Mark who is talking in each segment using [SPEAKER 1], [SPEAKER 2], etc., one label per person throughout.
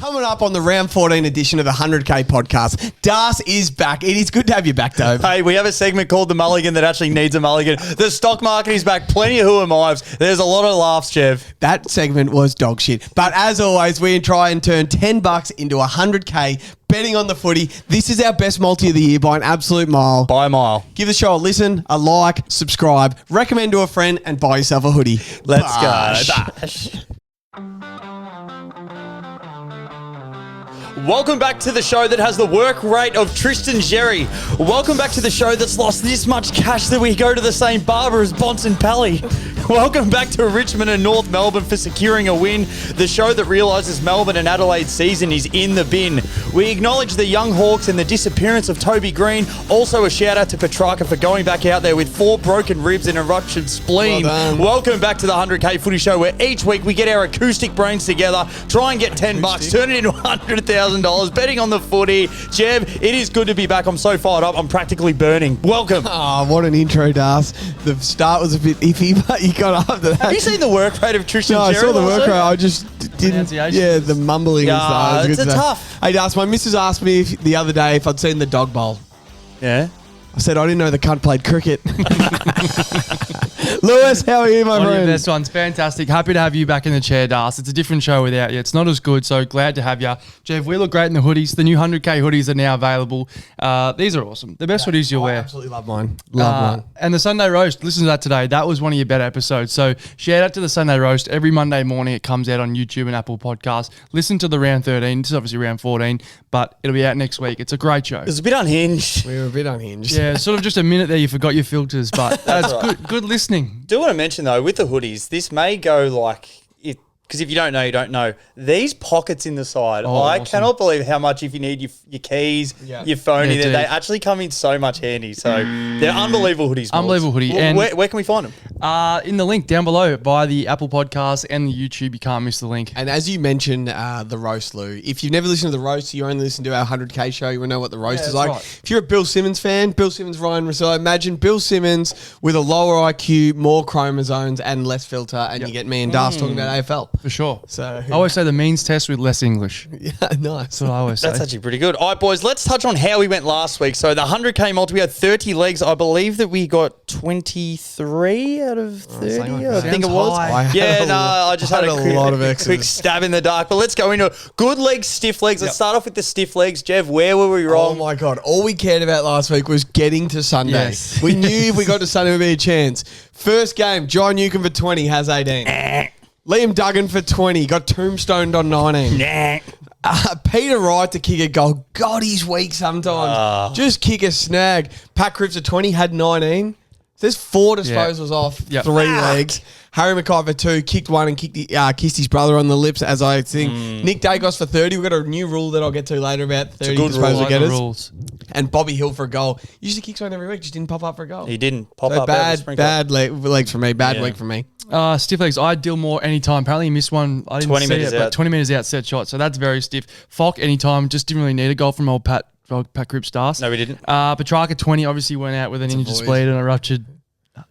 [SPEAKER 1] Coming up on the round 14 edition of the 100K podcast, Das is back. It is good to have you back, Dave.
[SPEAKER 2] Hey, we have a segment called The Mulligan that actually needs a mulligan. The stock market is back. Plenty of who am I's. There's a lot of laughs, Jeff.
[SPEAKER 1] That segment was dog shit. But as always, we try and turn $10 into 100K betting on the footy. This is our best multi of the year by an absolute mile.
[SPEAKER 2] By a mile.
[SPEAKER 1] Give the show a listen, a like, subscribe, recommend to a friend, and buy yourself a hoodie.
[SPEAKER 2] Let's
[SPEAKER 1] Bash.
[SPEAKER 2] go. Bash. Welcome back to the show that has the work rate of Tristan Jerry. Welcome back to the show that's lost this much cash that we go to the same barber as Bonson Pally. Welcome back to Richmond and North Melbourne for securing a win. The show that realises Melbourne and Adelaide season is in the bin. We acknowledge the young Hawks and the disappearance of Toby Green. Also a shout out to Petrarca for going back out there with 4 broken ribs and a ruptured spleen. Welcome back to the 100K Footy Show, where each week we get our acoustic brains together, try and get $10, turn it into $100,000, betting on the footy. Jev, it is good to be back. I'm so fired up. I'm practically burning. Welcome.
[SPEAKER 1] Oh, what an intro, Das. The start was a bit iffy, but you got after that.
[SPEAKER 2] Have you seen the work rate of Tristan
[SPEAKER 1] No,
[SPEAKER 2] Jerry?
[SPEAKER 1] I saw the work
[SPEAKER 2] also?
[SPEAKER 1] rate. I just didn't. Yeah, the mumbling and stuff.
[SPEAKER 2] It's a tough.
[SPEAKER 1] Hey, Das, my missus asked me the other day if I'd seen the dog bowl.
[SPEAKER 2] Yeah.
[SPEAKER 1] I said, I didn't know the cunt played cricket. Lewis, how are you, my friend?
[SPEAKER 3] This one's fantastic. Happy to have you back in the chair, Das. It's a different show without you. It's not as good, so glad to have you. Jeff, we look great in the hoodies. The new 100K hoodies are now available. These are awesome. The best hoodies you'll wear.
[SPEAKER 1] I absolutely love mine. Love mine.
[SPEAKER 3] And the Sunday Roast, listen to that today. That was one of your better episodes. So shout out to the Sunday Roast. Every Monday morning it comes out on YouTube and Apple Podcasts. Listen to the round 13. This is obviously round 14, but it'll be out next week. It's a great show.
[SPEAKER 2] It's a bit unhinged.
[SPEAKER 1] We were a bit unhinged.
[SPEAKER 3] Yeah, sort of just a minute there you forgot your filters, but that's
[SPEAKER 2] right.
[SPEAKER 3] good listening.
[SPEAKER 2] Do want to mention, though, with the hoodies, this may go like... Because if you don't know, you don't know. These pockets in the side, I
[SPEAKER 3] awesome.
[SPEAKER 2] cannot believe how much, if you need your keys, your phone,
[SPEAKER 3] Yeah,
[SPEAKER 2] they actually come in so much handy. So they're unbelievable hoodies.
[SPEAKER 3] Unbelievable hoodie. And
[SPEAKER 2] Where can we find them?
[SPEAKER 3] in the link down below via the Apple Podcast and the YouTube. You can't miss the link.
[SPEAKER 1] And as you mentioned, the roast, Lou, if you've never listened to the roast, you only listen to our 100K show, you will know what the roast is like.
[SPEAKER 3] Right.
[SPEAKER 1] If you're a Bill Simmons fan, Bill Simmons, Ryan Rousseau, imagine Bill Simmons with a lower IQ, more chromosomes, and less filter, and you get me and Das talking about AFL.
[SPEAKER 3] For sure.
[SPEAKER 1] So
[SPEAKER 3] I always say the means test with less English.
[SPEAKER 1] yeah, nice.
[SPEAKER 3] That's what I always say.
[SPEAKER 2] That's actually pretty good. All right, boys, let's touch on how we went last week. So the 100K multi, we had 30 legs. I believe that we got 23 out of 30, I think it was. I just had a
[SPEAKER 1] lot of
[SPEAKER 2] quick stab in the dark. But let's go into it. Good legs, stiff legs. Let's start off with the stiff legs. Jeff, where were we wrong?
[SPEAKER 1] Oh my God. All we cared about last week was getting to Sunday.
[SPEAKER 3] Yes.
[SPEAKER 1] We knew if we got to Sunday, there'd be a chance. First game, John Newcombe for 20, has 18. Liam Duggan for 20, got tombstoned on 19. Peter Wright to kick a goal. God, he's weak sometimes. Just kick a snag. Pat Cripps at 20, had 19. There's 4 disposals off 3 legs. Harry Mackay for 2, kicked 1 and kissed his brother on the lips, as I think. Nick Dacos for 30. We've got a new rule that I'll get to later about 30 disposal getters.
[SPEAKER 3] Rules.
[SPEAKER 1] And Bobby Hill for a goal. Usually kicks one every week, just didn't pop up for a goal.
[SPEAKER 2] He didn't pop up.
[SPEAKER 1] Bad legs for me. Bad week for me.
[SPEAKER 3] Stiff legs. I Dillmore anytime. Apparently he missed one. I didn't
[SPEAKER 2] 20
[SPEAKER 3] see
[SPEAKER 2] metres
[SPEAKER 3] it,
[SPEAKER 2] out.
[SPEAKER 3] but 20 metres out set shot. So that's very stiff. Falk anytime. Just didn't really need a goal from old Pat Cripps stars.
[SPEAKER 2] No, we didn't.
[SPEAKER 3] Petrarca 20 obviously went out with an injured spleen and a ruptured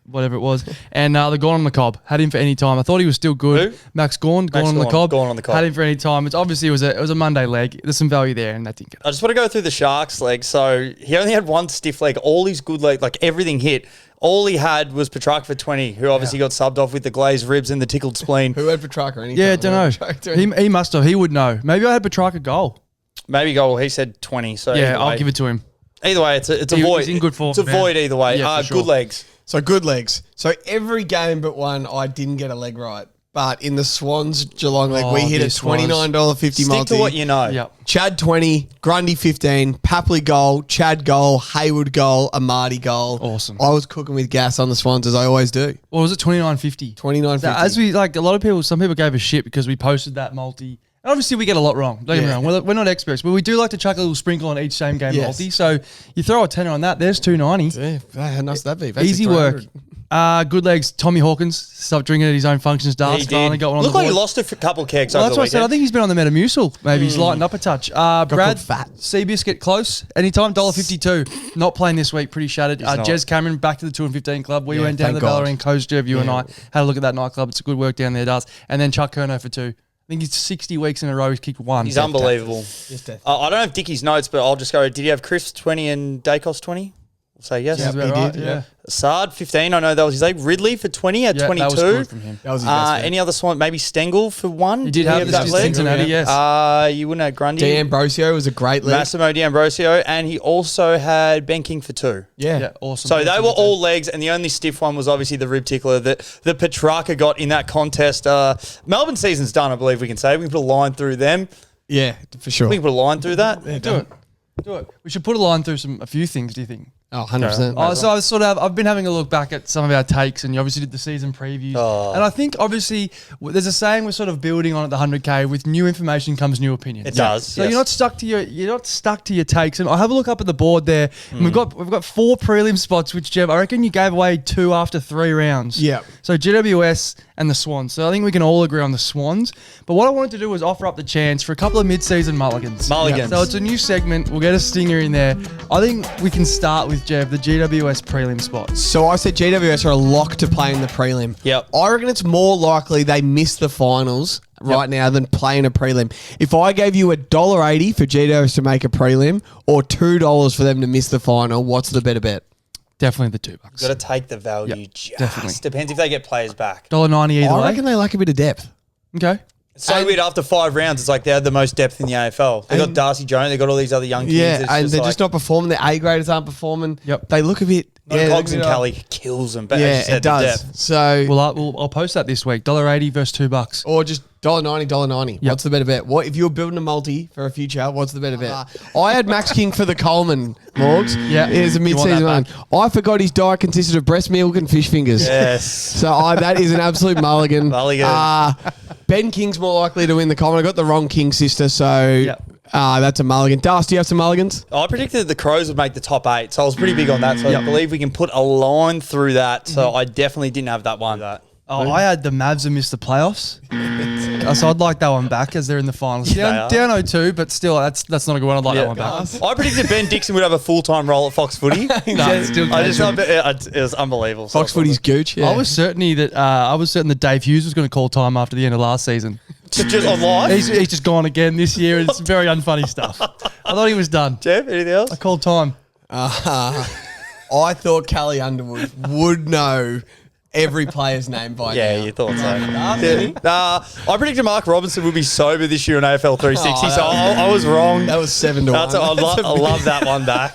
[SPEAKER 3] whatever it was. And the Gorn on the Cob. Had him for any time. I thought he was still good.
[SPEAKER 2] Who?
[SPEAKER 3] Max Gorn on the Cob.
[SPEAKER 2] Gorn on the Cob.
[SPEAKER 3] Had him for any time. It was a Monday leg. There's some value there, and that didn't get
[SPEAKER 2] I just want to go through the Sharks leg. So he only had one stiff leg. All his good leg, like everything hit. All he had was Petrarca for 20, who obviously got subbed off with the glazed ribs and the tickled spleen.
[SPEAKER 1] Who had Petrarca?
[SPEAKER 3] Yeah, don't know. He must have. He would know. Maybe I had Petrarca goal.
[SPEAKER 2] Maybe goal. He said 20. So
[SPEAKER 3] Yeah, I'll give it to him.
[SPEAKER 2] Either way, it's a void.
[SPEAKER 3] He's in good form.
[SPEAKER 2] It's a void either way.
[SPEAKER 3] Yeah, for sure.
[SPEAKER 2] Good legs.
[SPEAKER 1] So good legs. So every game but one, I didn't get a leg right. But in the Swans Geelong leg, we hit a $29.50
[SPEAKER 2] Stick
[SPEAKER 1] multi.
[SPEAKER 2] to what you know.
[SPEAKER 3] Yep.
[SPEAKER 1] Chad 20, Grundy 15, Papley goal, Chad goal, Hayward goal, Amadi goal.
[SPEAKER 3] Awesome.
[SPEAKER 1] I was cooking with gas on the Swans as I always do.
[SPEAKER 3] What was it? 29.50.
[SPEAKER 1] 29.50.
[SPEAKER 3] So as we a lot of people, some people gave us shit because we posted that multi. And obviously, we get a lot wrong. Don't get me wrong. We're not experts, but we do like to chuck a little sprinkle on each same game multi. So you throw a tenner on that. There's $2.90.
[SPEAKER 1] Yeah, how nice would that be? That's
[SPEAKER 3] Easy work. Good legs. Tommy Hawkins stopped drinking at his own functions.
[SPEAKER 2] He did.
[SPEAKER 3] Got one on
[SPEAKER 2] Looked
[SPEAKER 3] the
[SPEAKER 2] like he
[SPEAKER 3] board.
[SPEAKER 2] lost a couple of kegs
[SPEAKER 3] Well,
[SPEAKER 2] over
[SPEAKER 3] that's
[SPEAKER 2] the
[SPEAKER 3] what I said. I
[SPEAKER 2] weekend.
[SPEAKER 3] think he's been on the Metamucil. Maybe he's lightened up a touch. Brad,
[SPEAKER 1] called fat.
[SPEAKER 3] Seabiscuit close. Anytime, $1.52. Not playing this week. Pretty shattered. Jez Cameron back to the 2 and 15 club. We went down to the
[SPEAKER 1] thank God.
[SPEAKER 3] Bellarine Coast, Jeff. You and I had a look at that nightclub. It's a good work down there, does. And then Chuck Curnow for 2. I think he's 60 weeks in a row he's kicked one.
[SPEAKER 2] He's unbelievable.
[SPEAKER 1] Just death.
[SPEAKER 2] I don't have Dickie's notes, but I'll just go. Did he have Chris 20 and Dacos 20? We'll say yes.
[SPEAKER 3] Sounds about
[SPEAKER 1] he
[SPEAKER 3] right,
[SPEAKER 1] did,
[SPEAKER 3] yeah.
[SPEAKER 2] Sard 15. I know that was his age. Ridley for 20 at 22.
[SPEAKER 3] That was good from him.
[SPEAKER 1] That was his best bet.
[SPEAKER 2] Any other Swan? Maybe Stengel for 1.
[SPEAKER 3] He did have
[SPEAKER 2] that
[SPEAKER 3] that
[SPEAKER 2] leg?
[SPEAKER 3] Cincinnati, yes.
[SPEAKER 2] You wouldn't have Grundy.
[SPEAKER 1] D'Ambrosio was a great league.
[SPEAKER 2] Massimo D'Ambrosio, and he also had Ben King for 2.
[SPEAKER 3] Yeah, awesome.
[SPEAKER 2] So they were all legs, and the only stiff one was obviously the rib tickler that Petrarca got in that contest. Melbourne season's done, I believe we can say. We can put a line through them.
[SPEAKER 1] Yeah, for sure.
[SPEAKER 2] We can put a line through that.
[SPEAKER 3] Do it. We should put a line through a few things, do you think?
[SPEAKER 1] Oh, 100%.
[SPEAKER 3] Oh, so I've been having a look back at some of our takes, and you obviously did the season previews. And I think obviously there's a saying we're sort of building on at the 100K. With new information comes new opinions.
[SPEAKER 2] It does.
[SPEAKER 3] So
[SPEAKER 2] yes.
[SPEAKER 3] you're not stuck to your takes. And I have a look up at the board there. And we've got 4 prelim spots, which Jeff, I reckon you gave away 2 after 3 rounds.
[SPEAKER 1] Yeah.
[SPEAKER 3] So GWS and the Swans. So I think we can all agree on the Swans. But what I wanted to do was offer up the chance for a couple of mid-season mulligans.
[SPEAKER 2] Mulligans.
[SPEAKER 3] So it's a new segment. We'll get a stinger in there. I think we can start with Jeff, the GWS prelim spots.
[SPEAKER 1] So I said GWS are a lock to play in the prelim.
[SPEAKER 2] Yep.
[SPEAKER 1] I reckon it's more likely they miss the finals right now than play in a prelim. If I gave you $1.80 for GWS to make a prelim or $2 for them to miss the final, what's the better bet?
[SPEAKER 3] Definitely the $2.
[SPEAKER 2] Got to take the value.
[SPEAKER 3] Yep,
[SPEAKER 2] Just
[SPEAKER 3] definitely.
[SPEAKER 2] depends if they get players back.
[SPEAKER 3] $1.90 either
[SPEAKER 1] I
[SPEAKER 3] way.
[SPEAKER 1] reckon they lack a bit of depth.
[SPEAKER 3] Okay.
[SPEAKER 2] It's so weird. After 5 rounds, it's like they had the most depth in the AFL. They got Darcy Jones. They got all these other young kids.
[SPEAKER 1] Yeah,
[SPEAKER 2] It's
[SPEAKER 1] and they're
[SPEAKER 2] like,
[SPEAKER 1] just not performing. The A graders aren't performing.
[SPEAKER 3] Yep.
[SPEAKER 1] They look a bit.
[SPEAKER 2] Cogs and Kelly kills them. But
[SPEAKER 1] Yeah,
[SPEAKER 2] as you said,
[SPEAKER 1] it does.
[SPEAKER 2] The depth.
[SPEAKER 1] So,
[SPEAKER 3] Well, I'll post that this week. $1.80 versus $2.
[SPEAKER 1] or just $1.90, $1.90.
[SPEAKER 3] Yep.
[SPEAKER 1] What's the better bet? What if you're building a multi for a future? What's the better bet? I had Max King for the Coleman, Morgs.
[SPEAKER 3] Yeah.
[SPEAKER 1] Here's a
[SPEAKER 3] You want
[SPEAKER 1] mid-season
[SPEAKER 3] that
[SPEAKER 1] one. I forgot his diet consisted of breast milk and fish fingers.
[SPEAKER 2] Yes.
[SPEAKER 1] So that is an absolute mulligan.
[SPEAKER 2] Mulligan.
[SPEAKER 1] Ben King's more likely to win the Coleman. I got the wrong King sister, so
[SPEAKER 3] Yep.
[SPEAKER 1] that's a mulligan. Das, do you have some mulligans?
[SPEAKER 2] I predicted that the Crows would make the top 8, so I was pretty big on that. So I believe we can put a line through that. So I definitely didn't have that one.
[SPEAKER 3] Oh, I had the Mavs and missed the playoffs. So I'd like that one back as they're in the finals. Down 0-2, but still, that's not a good one. I'd like that one back.
[SPEAKER 2] I predicted Ben Dixon would have a full-time role at Fox Footy.
[SPEAKER 3] No, still
[SPEAKER 2] I just thought it was unbelievable.
[SPEAKER 1] Fox Footy's gooch. Yeah.
[SPEAKER 3] I was certain that Dave Hughes was going to call time after the end of last season.
[SPEAKER 2] just on live.
[SPEAKER 3] He's just gone again this year. It's very unfunny stuff. I thought he was done.
[SPEAKER 2] Jeff, anything else?
[SPEAKER 3] I called time.
[SPEAKER 1] I thought Callie Underwood would know every player's name by now.
[SPEAKER 2] Yeah, you thought so. I predicted Mark Robinson would be sober this year on AFL 360, so I was wrong.
[SPEAKER 1] That was 7-1.
[SPEAKER 2] I love that one back.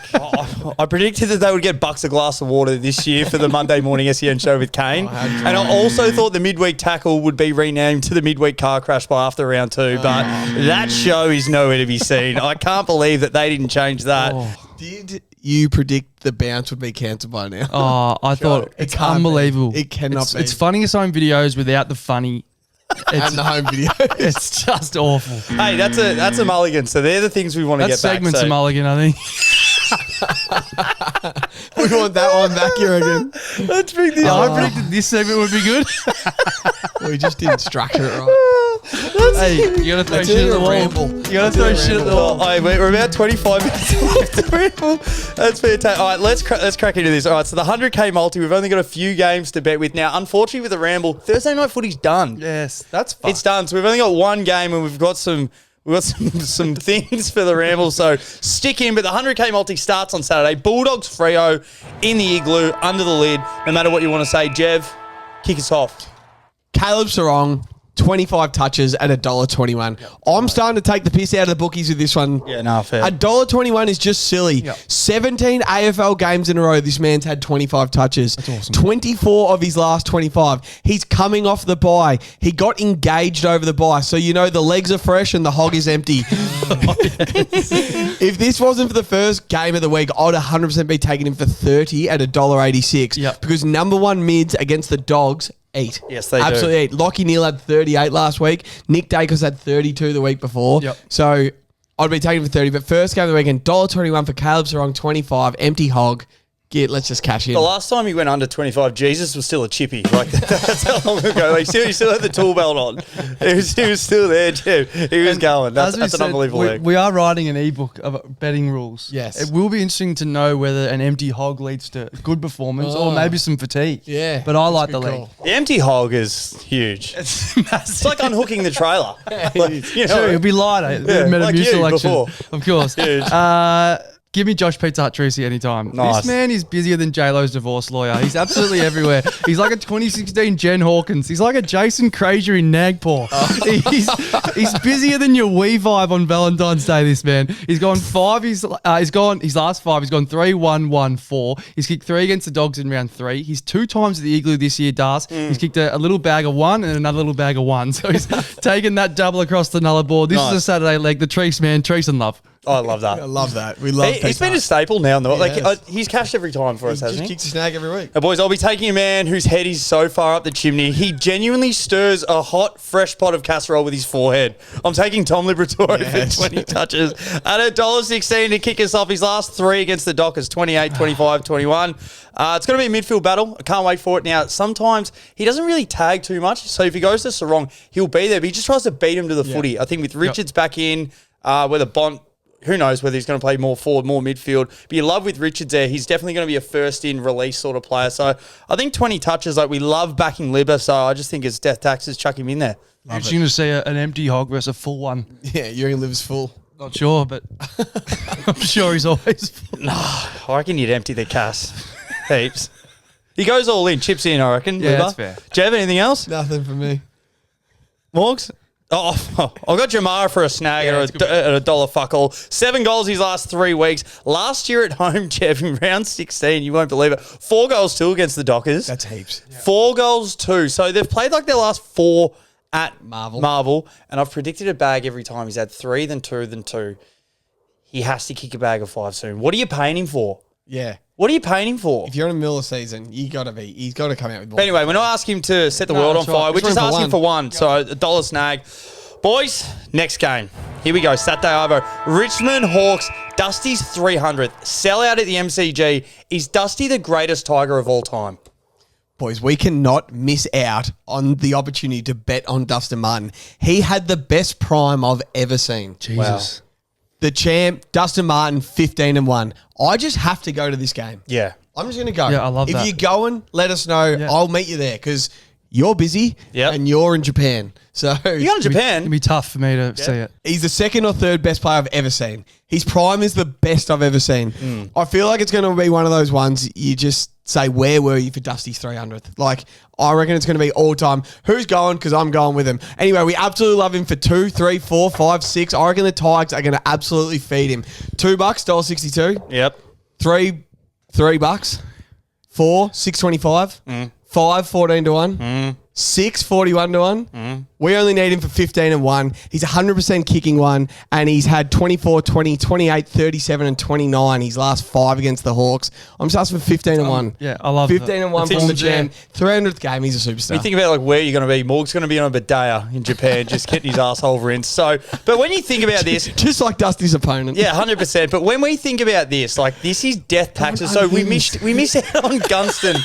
[SPEAKER 2] I predicted that they would get Bucks a glass of water this year for the Monday morning SEN show with Kane. And I also thought the midweek tackle would be renamed to the midweek car crash by after round 2, but that show is nowhere to be seen. I can't believe that they didn't change that.
[SPEAKER 1] Did you predict the bounce would be cancelled by now?
[SPEAKER 3] Oh, I thought it's
[SPEAKER 1] can't be.
[SPEAKER 3] unbelievable.
[SPEAKER 1] It cannot be.
[SPEAKER 3] It's funniest home videos without the funny.
[SPEAKER 1] And the home video.
[SPEAKER 3] It's just awful.
[SPEAKER 2] Hey, that's a mulligan. So they're the things we want to
[SPEAKER 3] That
[SPEAKER 2] get back.
[SPEAKER 3] segment's
[SPEAKER 2] So
[SPEAKER 3] a mulligan, I think.
[SPEAKER 1] We want that one back here again.
[SPEAKER 2] let's bring this.
[SPEAKER 3] I predicted this segment would be good.
[SPEAKER 1] We just didn't structure it right.
[SPEAKER 3] Hey, you gotta throw
[SPEAKER 1] Let's
[SPEAKER 3] shit
[SPEAKER 1] do
[SPEAKER 3] at
[SPEAKER 1] a
[SPEAKER 3] the wall.
[SPEAKER 1] ramble.
[SPEAKER 3] You gotta throw shit at the wall.
[SPEAKER 2] Oh, we're about 25 minutes left to ramble. That's fantastic. All right, let's crack into this. All right, so the 100K multi, we've only got a few games to bet with now. Unfortunately, with the ramble, Thursday night footy's done.
[SPEAKER 3] Yes, that's fun.
[SPEAKER 2] It's done. So we've only got one game, and we've got some things for the ramble. So stick in. But the 100K multi starts on Saturday. Bulldogs Freo in the Igloo under the lid. No matter what you want to say, Jev, kick us off.
[SPEAKER 1] Caleb Sarong, 25 touches at $1.21. I'm starting to take the piss out of the bookies with this one.
[SPEAKER 2] Yeah, no, fair.
[SPEAKER 1] $1.21 is just silly. 17 AFL games in a row, this man's had 25 touches. That's awesome. 24 of his last 25. He's coming off the bye. He got engaged over the bye. So, you know, the legs are fresh and the hog is empty. If this wasn't for the first game of the week, I'd 100% be taking him for 30 at $1.86.
[SPEAKER 3] Yep.
[SPEAKER 1] Because number one mids against the Dogs eat.
[SPEAKER 2] Yes, they do.
[SPEAKER 1] Absolutely eat. Lockie Neal had 38 last week. Nick Dacos had 32 the week before.
[SPEAKER 3] Yep.
[SPEAKER 1] So I'd be taking him for 30. But first game of the weekend, $1.21 for Caleb Sarong, 25, empty hog. let's just cash in.
[SPEAKER 2] The last time he went under 25, Jesus was still a chippy. Like that's how long ago. Like, he still had the tool belt on. He was still there too. He was going. That's an unbelievable leg.
[SPEAKER 3] We are writing an ebook of betting rules.
[SPEAKER 1] Yes.
[SPEAKER 3] It will be interesting to know whether an empty hog leads to good performance or maybe some fatigue.
[SPEAKER 1] Yeah.
[SPEAKER 3] But I like
[SPEAKER 1] That's a
[SPEAKER 3] the
[SPEAKER 1] good
[SPEAKER 3] leg.
[SPEAKER 1] call.
[SPEAKER 2] The empty hog is huge.
[SPEAKER 3] It's massive.
[SPEAKER 2] It's like unhooking the trailer. Like, you know,
[SPEAKER 3] Sure, it'll be lighter.
[SPEAKER 2] Yeah, like you
[SPEAKER 3] selection.
[SPEAKER 2] before.
[SPEAKER 3] Of course. Give me Josh Pizza Hut Tracy anytime.
[SPEAKER 2] Nice.
[SPEAKER 3] This man is busier than J-Lo's divorce lawyer. He's absolutely everywhere. He's like a 2016 Jen Hawkins. He's like a Jason Frazier in Nagpur. He's busier than your Wii vibe on Valentine's Day, this man. He's gone 5. He's gone his last 5. He's gone 3-1-1-4. He's kicked 3 against the Dogs in round 3. He's 2 times at the Igloo this year, Das. He's kicked a little bag of 1 and another little bag of 1. So he's taken that double across the nulla board. This is a Saturday leg. The Treese man, Treese and love.
[SPEAKER 2] Oh, I love that.
[SPEAKER 1] I love that. We love
[SPEAKER 2] He's been a staple now. He's cashed every time for us,
[SPEAKER 1] He
[SPEAKER 2] hasn't
[SPEAKER 1] just
[SPEAKER 2] he?
[SPEAKER 1] kicks a snag every week.
[SPEAKER 2] Now, boys, I'll be taking a man whose head is so far up the chimney, he genuinely stirs a hot, fresh pot of casserole with his forehead. I'm taking Tom Liberatore for 20 touches at $1.16 to kick us off his last 3 against the Dockers, 28, 25, 21. It's going to be a midfield battle. I can't wait for it. Now, sometimes he doesn't really tag too much, so if he goes to Sarong, he'll be there, but he just tries to beat him to the footy. I think with Richards back in, whether Bont... Who knows whether he's going to play more forward, more midfield. But you love with Richards there. He's definitely going to be a first-in release sort of player. So I think 20 touches, like we love backing Libba. So I just think it's death taxes, chuck him in there.
[SPEAKER 3] You're going to see an empty hog versus a full one.
[SPEAKER 1] Yeah, Uri lives full.
[SPEAKER 3] Not sure, but I'm sure he's always full.
[SPEAKER 2] I reckon you'd empty the cass. Heaps. He goes all in, chips in, I reckon.
[SPEAKER 3] Yeah,
[SPEAKER 2] Libba.
[SPEAKER 3] that's fair.
[SPEAKER 2] Do you have anything else?
[SPEAKER 1] Nothing for me.
[SPEAKER 2] Morgs? Oh, I got Jamara for a snag at $1 fuck all. 7 goals his last 3 weeks. Last year at home, Jeff, in round 16, you won't believe it. 4 goals too against the Dockers.
[SPEAKER 1] That's heaps.
[SPEAKER 2] 4 goals too. So they've played like their last 4 at Marvel. And I've predicted a bag every time. He's had 3, then 2, then 2. He has to kick a bag of 5 soon. What are you paying him for?
[SPEAKER 1] Yeah.
[SPEAKER 2] What are you paying him for?
[SPEAKER 1] If you're in the middle of season, he's got to come out with more.
[SPEAKER 2] But anyway, we're not asking him to set the world on
[SPEAKER 1] that's
[SPEAKER 2] fire.
[SPEAKER 1] right.
[SPEAKER 2] We're
[SPEAKER 1] Just
[SPEAKER 2] just
[SPEAKER 1] room for
[SPEAKER 2] asking for one. So $1 snag. Boys, next game. Here we go. Saturday Arvo. Richmond Hawks. Dusty's 300th. Sellout at the MCG. Is Dusty the greatest Tiger of all time?
[SPEAKER 1] Boys, we cannot miss out on the opportunity to bet on Dustin Martin. He had the best prime I've ever seen.
[SPEAKER 3] Jesus.
[SPEAKER 1] The champ, Dustin Martin, 15-1. I just have to go to this game.
[SPEAKER 2] Yeah.
[SPEAKER 1] I'm just going to go.
[SPEAKER 3] Yeah, I love
[SPEAKER 1] if
[SPEAKER 3] that.
[SPEAKER 1] you're going, let us know.
[SPEAKER 3] Yeah.
[SPEAKER 1] I'll meet you there because you're busy and you're in Japan. So
[SPEAKER 2] You going to Japan?
[SPEAKER 3] It'd be tough for me to see it.
[SPEAKER 1] he's the 2nd or 3rd best player I've ever seen. His prime is the best I've ever seen. I feel like it's going to be one of those ones you just say, where were you for Dusty's 300th? Like, I reckon it's going to be all time. Who's going? Because I'm going with him. Anyway, we absolutely love him for 2, 3, 4, 5, 6. I reckon the Tigers are going to absolutely feed him. $2, $1.62.
[SPEAKER 2] Yep.
[SPEAKER 1] $3, $4, $6.25. 5, 14-1. 6, 41-1. We only need him for 15-1. He's 100% kicking one, and he's had 24, 20, 28, 37, and 29 his last 5 against the Hawks. I'm just asking for 15-1.
[SPEAKER 3] Yeah, I love
[SPEAKER 1] 15-1 from the jam. 300th game, he's a superstar.
[SPEAKER 2] You think about like where you're going to be. Morg's going to be on a Badea in Japan, just getting his asshole rinsed. So, but when you think about this,
[SPEAKER 1] just like Dusty's opponent.
[SPEAKER 2] yeah, 100%. But when we think about this, like this is death taxes. So we missed out on Gunston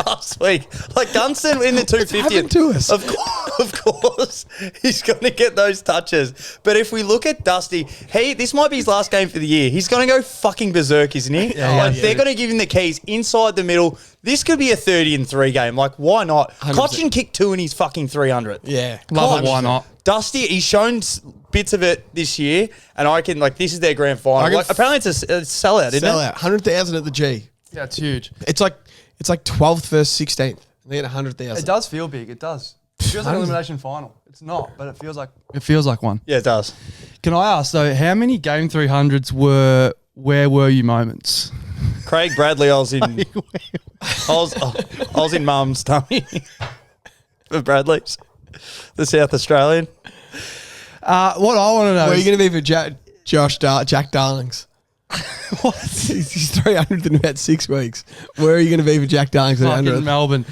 [SPEAKER 2] last week. Like Gunston in the 250th.
[SPEAKER 1] happened to us?
[SPEAKER 2] Of course, he's going to get those touches. But if we look at Dusty, this might be his last game for the year. He's going to go fucking berserk, isn't he? They're going to give him the keys inside the middle. This could be a 30-3 game. Like, why not?
[SPEAKER 1] 100%.
[SPEAKER 2] Cochin kicked 2 in his fucking 300th.
[SPEAKER 1] Yeah.
[SPEAKER 3] Love it, why not?
[SPEAKER 2] Dusty, he's shown bits of it this year, and I can, like, this is their grand final. Like, apparently it's a sellout, isn't it?
[SPEAKER 1] Sellout. 100,000 at the G.
[SPEAKER 3] Yeah, it's huge.
[SPEAKER 1] It's like 12th versus 16th. They get 100,000.
[SPEAKER 3] It does feel big. It does. It feels like an elimination final. It's not, but it feels like one.
[SPEAKER 2] Yeah, it does.
[SPEAKER 3] Can I ask though, how many game 300s were where were you moments?
[SPEAKER 2] Craig Bradley, I was in mum's tummy for Bradley's, the South Australian.
[SPEAKER 3] What I want to know
[SPEAKER 1] Where are
[SPEAKER 3] is
[SPEAKER 1] you going to be for Jack Darlings?
[SPEAKER 3] What?
[SPEAKER 1] He's 300th in about 6 weeks. Where are you going to be for Jack Darling?
[SPEAKER 3] Fucking Melbourne.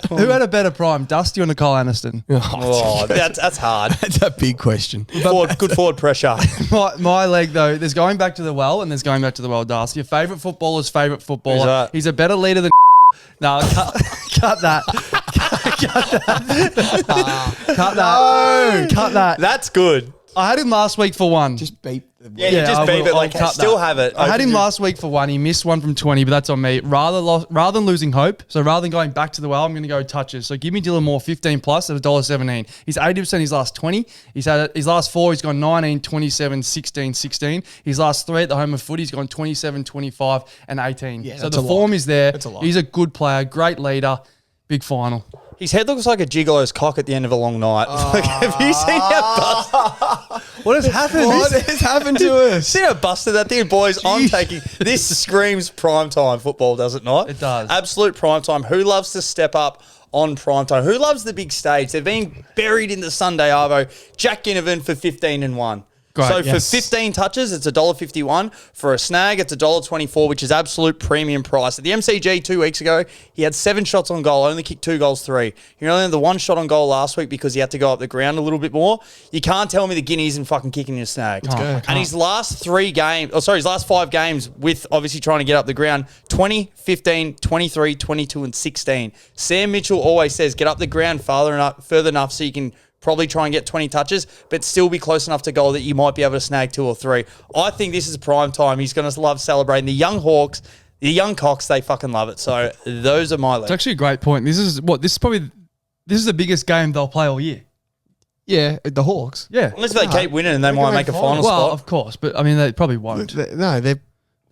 [SPEAKER 3] Who had a better prime, Dusty or Nicole Aniston?
[SPEAKER 2] Oh, that's hard.
[SPEAKER 1] That's a big question.
[SPEAKER 2] Good forward pressure.
[SPEAKER 3] My leg, though, there's going back to the well and there's going back to the well, Darcy. Your favourite footballer's favourite footballer.
[SPEAKER 2] Who's that?
[SPEAKER 3] He's a better leader than No, cut that. Cut that. Cut that.
[SPEAKER 2] That's good.
[SPEAKER 3] I had him last week for one.
[SPEAKER 1] Just beep.
[SPEAKER 2] Yeah, you just
[SPEAKER 3] I
[SPEAKER 2] beep
[SPEAKER 3] will-
[SPEAKER 2] it. Like,
[SPEAKER 3] I'll cut
[SPEAKER 2] still
[SPEAKER 3] that.
[SPEAKER 2] have it.
[SPEAKER 3] I had him last week for one. He missed one from 20, but that's on me. Rather than losing hope, so rather than going back to the well, I'm going to go touches. So give me Dylan Moore 15 plus at $1.17. He's 80% his last 20. He's had his last 4. He's gone 19, 27, 16, 16. His last 3 at the home of footy, he's gone 27, 25, and 18.
[SPEAKER 1] Yeah,
[SPEAKER 3] so
[SPEAKER 1] that's
[SPEAKER 3] the
[SPEAKER 1] a lot.
[SPEAKER 3] form is there.
[SPEAKER 1] That's a lot.
[SPEAKER 3] He's a good player, great leader, big final.
[SPEAKER 2] His head looks like a gigolo's cock at the end of a long night. Like, have you seen how busted?
[SPEAKER 3] What has happened?
[SPEAKER 1] What has happened to us?
[SPEAKER 2] See how busted that thing, boys? I'm taking this. Screams primetime football, does it not?
[SPEAKER 3] It does.
[SPEAKER 2] Absolute primetime. Who loves to step up on primetime? Who loves the big stage? They're being buried in the Sunday Arvo. Jack Ginnivan for 15-1.
[SPEAKER 3] Great,
[SPEAKER 2] So
[SPEAKER 3] yes.
[SPEAKER 2] for 15 touches, it's $1.51. For a snag, it's $1.24, which is absolute premium price. At the MCG 2 weeks ago, he had 7 shots on goal, only kicked 2 goals, 3. He only had the 1 shot on goal last week because he had to go up the ground a little bit more. You can't tell me the Guinea isn't fucking kicking your snag.
[SPEAKER 3] go. I
[SPEAKER 2] And
[SPEAKER 3] can't.
[SPEAKER 2] his last 5 games with obviously trying to get up the ground, 20, 15, 23, 22, and 16. Sam Mitchell always says, get up the ground further enough so you can probably try and get 20 touches, but still be close enough to goal that you might be able to snag 2 or 3. I think this is prime time. He's going to love celebrating. The young Hawks, the young Cocks, they fucking love it. So those are my
[SPEAKER 3] It's
[SPEAKER 2] legs.
[SPEAKER 3] actually a great point. This is the biggest game they'll play all year.
[SPEAKER 1] Yeah, the Hawks.
[SPEAKER 3] Yeah.
[SPEAKER 2] Unless they keep winning and they might make a final
[SPEAKER 3] Well,
[SPEAKER 2] spot.
[SPEAKER 3] of course, but I mean they probably won't.
[SPEAKER 1] No, they're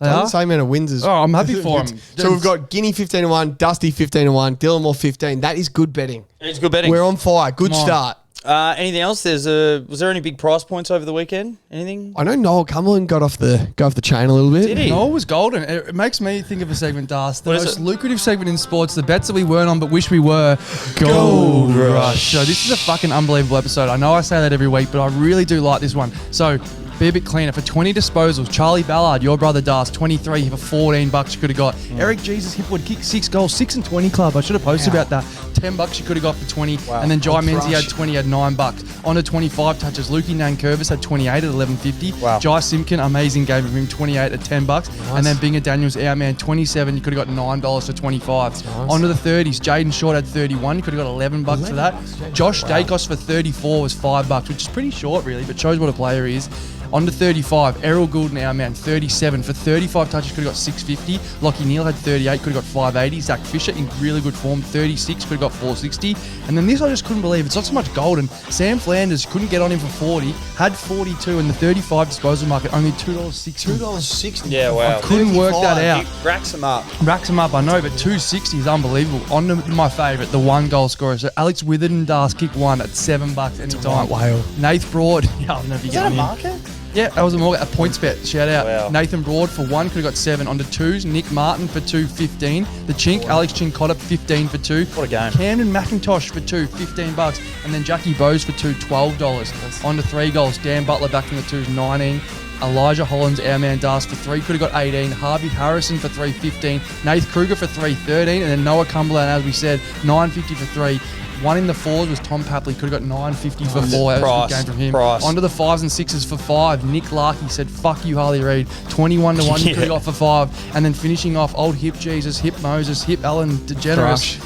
[SPEAKER 3] They
[SPEAKER 1] the
[SPEAKER 3] are?
[SPEAKER 1] same amount of wins as.
[SPEAKER 3] Oh, I'm happy for him.
[SPEAKER 1] So we've got Guinea 15-1, Dusty 15-1, Dylan Moore 15. That is good betting.
[SPEAKER 2] It's good betting.
[SPEAKER 1] We're on fire. Good
[SPEAKER 3] Come on.
[SPEAKER 1] start.
[SPEAKER 2] Anything else? Was there any big price points over the weekend? Anything?
[SPEAKER 1] I know Noel Cumberland got off the chain a little bit.
[SPEAKER 2] Did he?
[SPEAKER 3] Noel was golden. It makes me think of a segment, Das. The
[SPEAKER 2] What is
[SPEAKER 3] most
[SPEAKER 2] it?
[SPEAKER 3] lucrative segment in sports, the bets that we weren't on but wish we were. Gold Rush. So this is a fucking unbelievable episode. I know I say that every week, but I really do like this one. So be a bit cleaner. For 20 disposals, Charlie Ballard, your brother Das, 23 for $14 you could have got. Eric Jesus Hipwood kicked 6 goals, 6 and 20 club. I should have posted about that. $10 you could have got for 20. And then Jai
[SPEAKER 1] Old
[SPEAKER 3] Menzies had
[SPEAKER 1] thrush.
[SPEAKER 3] 20, had $9. On to 25 touches. Lukey Nankervis had 28 at $11.50.
[SPEAKER 2] Wow.
[SPEAKER 3] Jai Simpkin, amazing game of him, 28 at $10. And then Binger Daniels, our man, 27. You could have got $9 for 25. On to the 30s. Jaden Short had 31. You could have got $11 for that. Josh Dacos for 34 was $5, which is pretty short, really, but shows what a player he is. On to 35. Errol Goulden, our man, 37. For 35 touches, could have got $6.50. Lockie Neal had 38, could have got $5.80. Zach Fisher in really good form, 36, could have got $4.60. And then this I just couldn't believe. It's not so much Golden. Sam Flanders couldn't get on him for 40, had 42, and the 35 disposal market only $2.60.
[SPEAKER 1] $2.60.
[SPEAKER 2] Yeah, wow.
[SPEAKER 3] I couldn't work that out.
[SPEAKER 2] He racks them up.
[SPEAKER 3] Racks him up, I know, but 260 is unbelievable. On to my favourite, the 1 goal scorer. So Alex Witherden Das kick 1 at $7 anytime.
[SPEAKER 1] whale.
[SPEAKER 3] Nath Broad. Yeah, I'll never
[SPEAKER 2] Is
[SPEAKER 3] get
[SPEAKER 2] that a
[SPEAKER 3] him.
[SPEAKER 2] market?
[SPEAKER 3] Yeah, that was a points bet. Shout out.
[SPEAKER 2] Wow.
[SPEAKER 3] Nathan Broad for 1 could have got 7. On to 2s, Nick Martin for 2, 15. The Chink, Alex Chincotta, 15 for 2.
[SPEAKER 2] What a game.
[SPEAKER 3] Camden McIntosh for 2, $15. And then Jackie Bowes for 2, $12. On to 3 goals. Dan Butler back in the 2s, 19. Elijah Hollins, our man Das, for 3, could have got 18. Harvey Harrison for 3, 15. Nath Kruger for 3, 13. And then Noah Cumberland, as we said, $9.50 for 3. 1 in the 4s was Tom Papley, could have got $9.50 for 4. That was a
[SPEAKER 2] Price,
[SPEAKER 3] good game from him.
[SPEAKER 2] price.
[SPEAKER 3] On to the 5s and 6s for 5. Nick Larkey said, fuck you, Harley Reid. 21-1, you could have got for 5. And then finishing off, old Hip Jesus, Hip Moses, Hip Allen DeGeneres.
[SPEAKER 1] Thrush.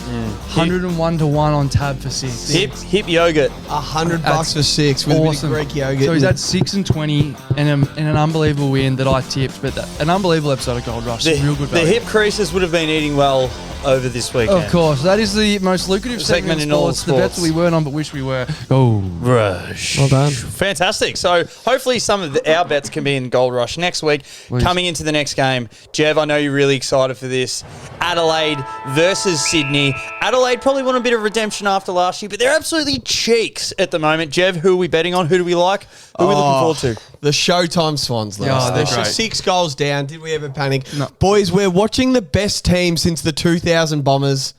[SPEAKER 3] 101-1 on tab for 6.
[SPEAKER 2] Hip yogurt.
[SPEAKER 1] $100 for 6 with
[SPEAKER 3] Awesome.
[SPEAKER 1] a bit of Greek yogurt.
[SPEAKER 3] So he's had 6 and 20 and an unbelievable win that I tipped. But an unbelievable episode of Gold Rush. Real good
[SPEAKER 2] The
[SPEAKER 3] value.
[SPEAKER 2] hip creases would have been eating well over this weekend.
[SPEAKER 3] Of course, that is the most lucrative segment in
[SPEAKER 2] all
[SPEAKER 3] sports. The bets that we weren't on but wish we were.
[SPEAKER 2] Rush.
[SPEAKER 1] Well done.
[SPEAKER 2] Fantastic. So hopefully some of our bets can be in Gold Rush next week. Coming into the next game, Jev, I know you're really excited for this. Adelaide versus Sydney. Adelaide probably want a bit of redemption after last year, but they're absolutely cheeks at the moment. Jev, who are we betting on? Who do we like? Who are we looking forward to?
[SPEAKER 1] The Showtime Swans, Lewis.
[SPEAKER 3] Yeah, they're
[SPEAKER 1] They're
[SPEAKER 3] great.
[SPEAKER 1] 6 goals down. Did we ever panic?
[SPEAKER 3] No.
[SPEAKER 1] Boys, we're watching the best team since the 2000 Bombers,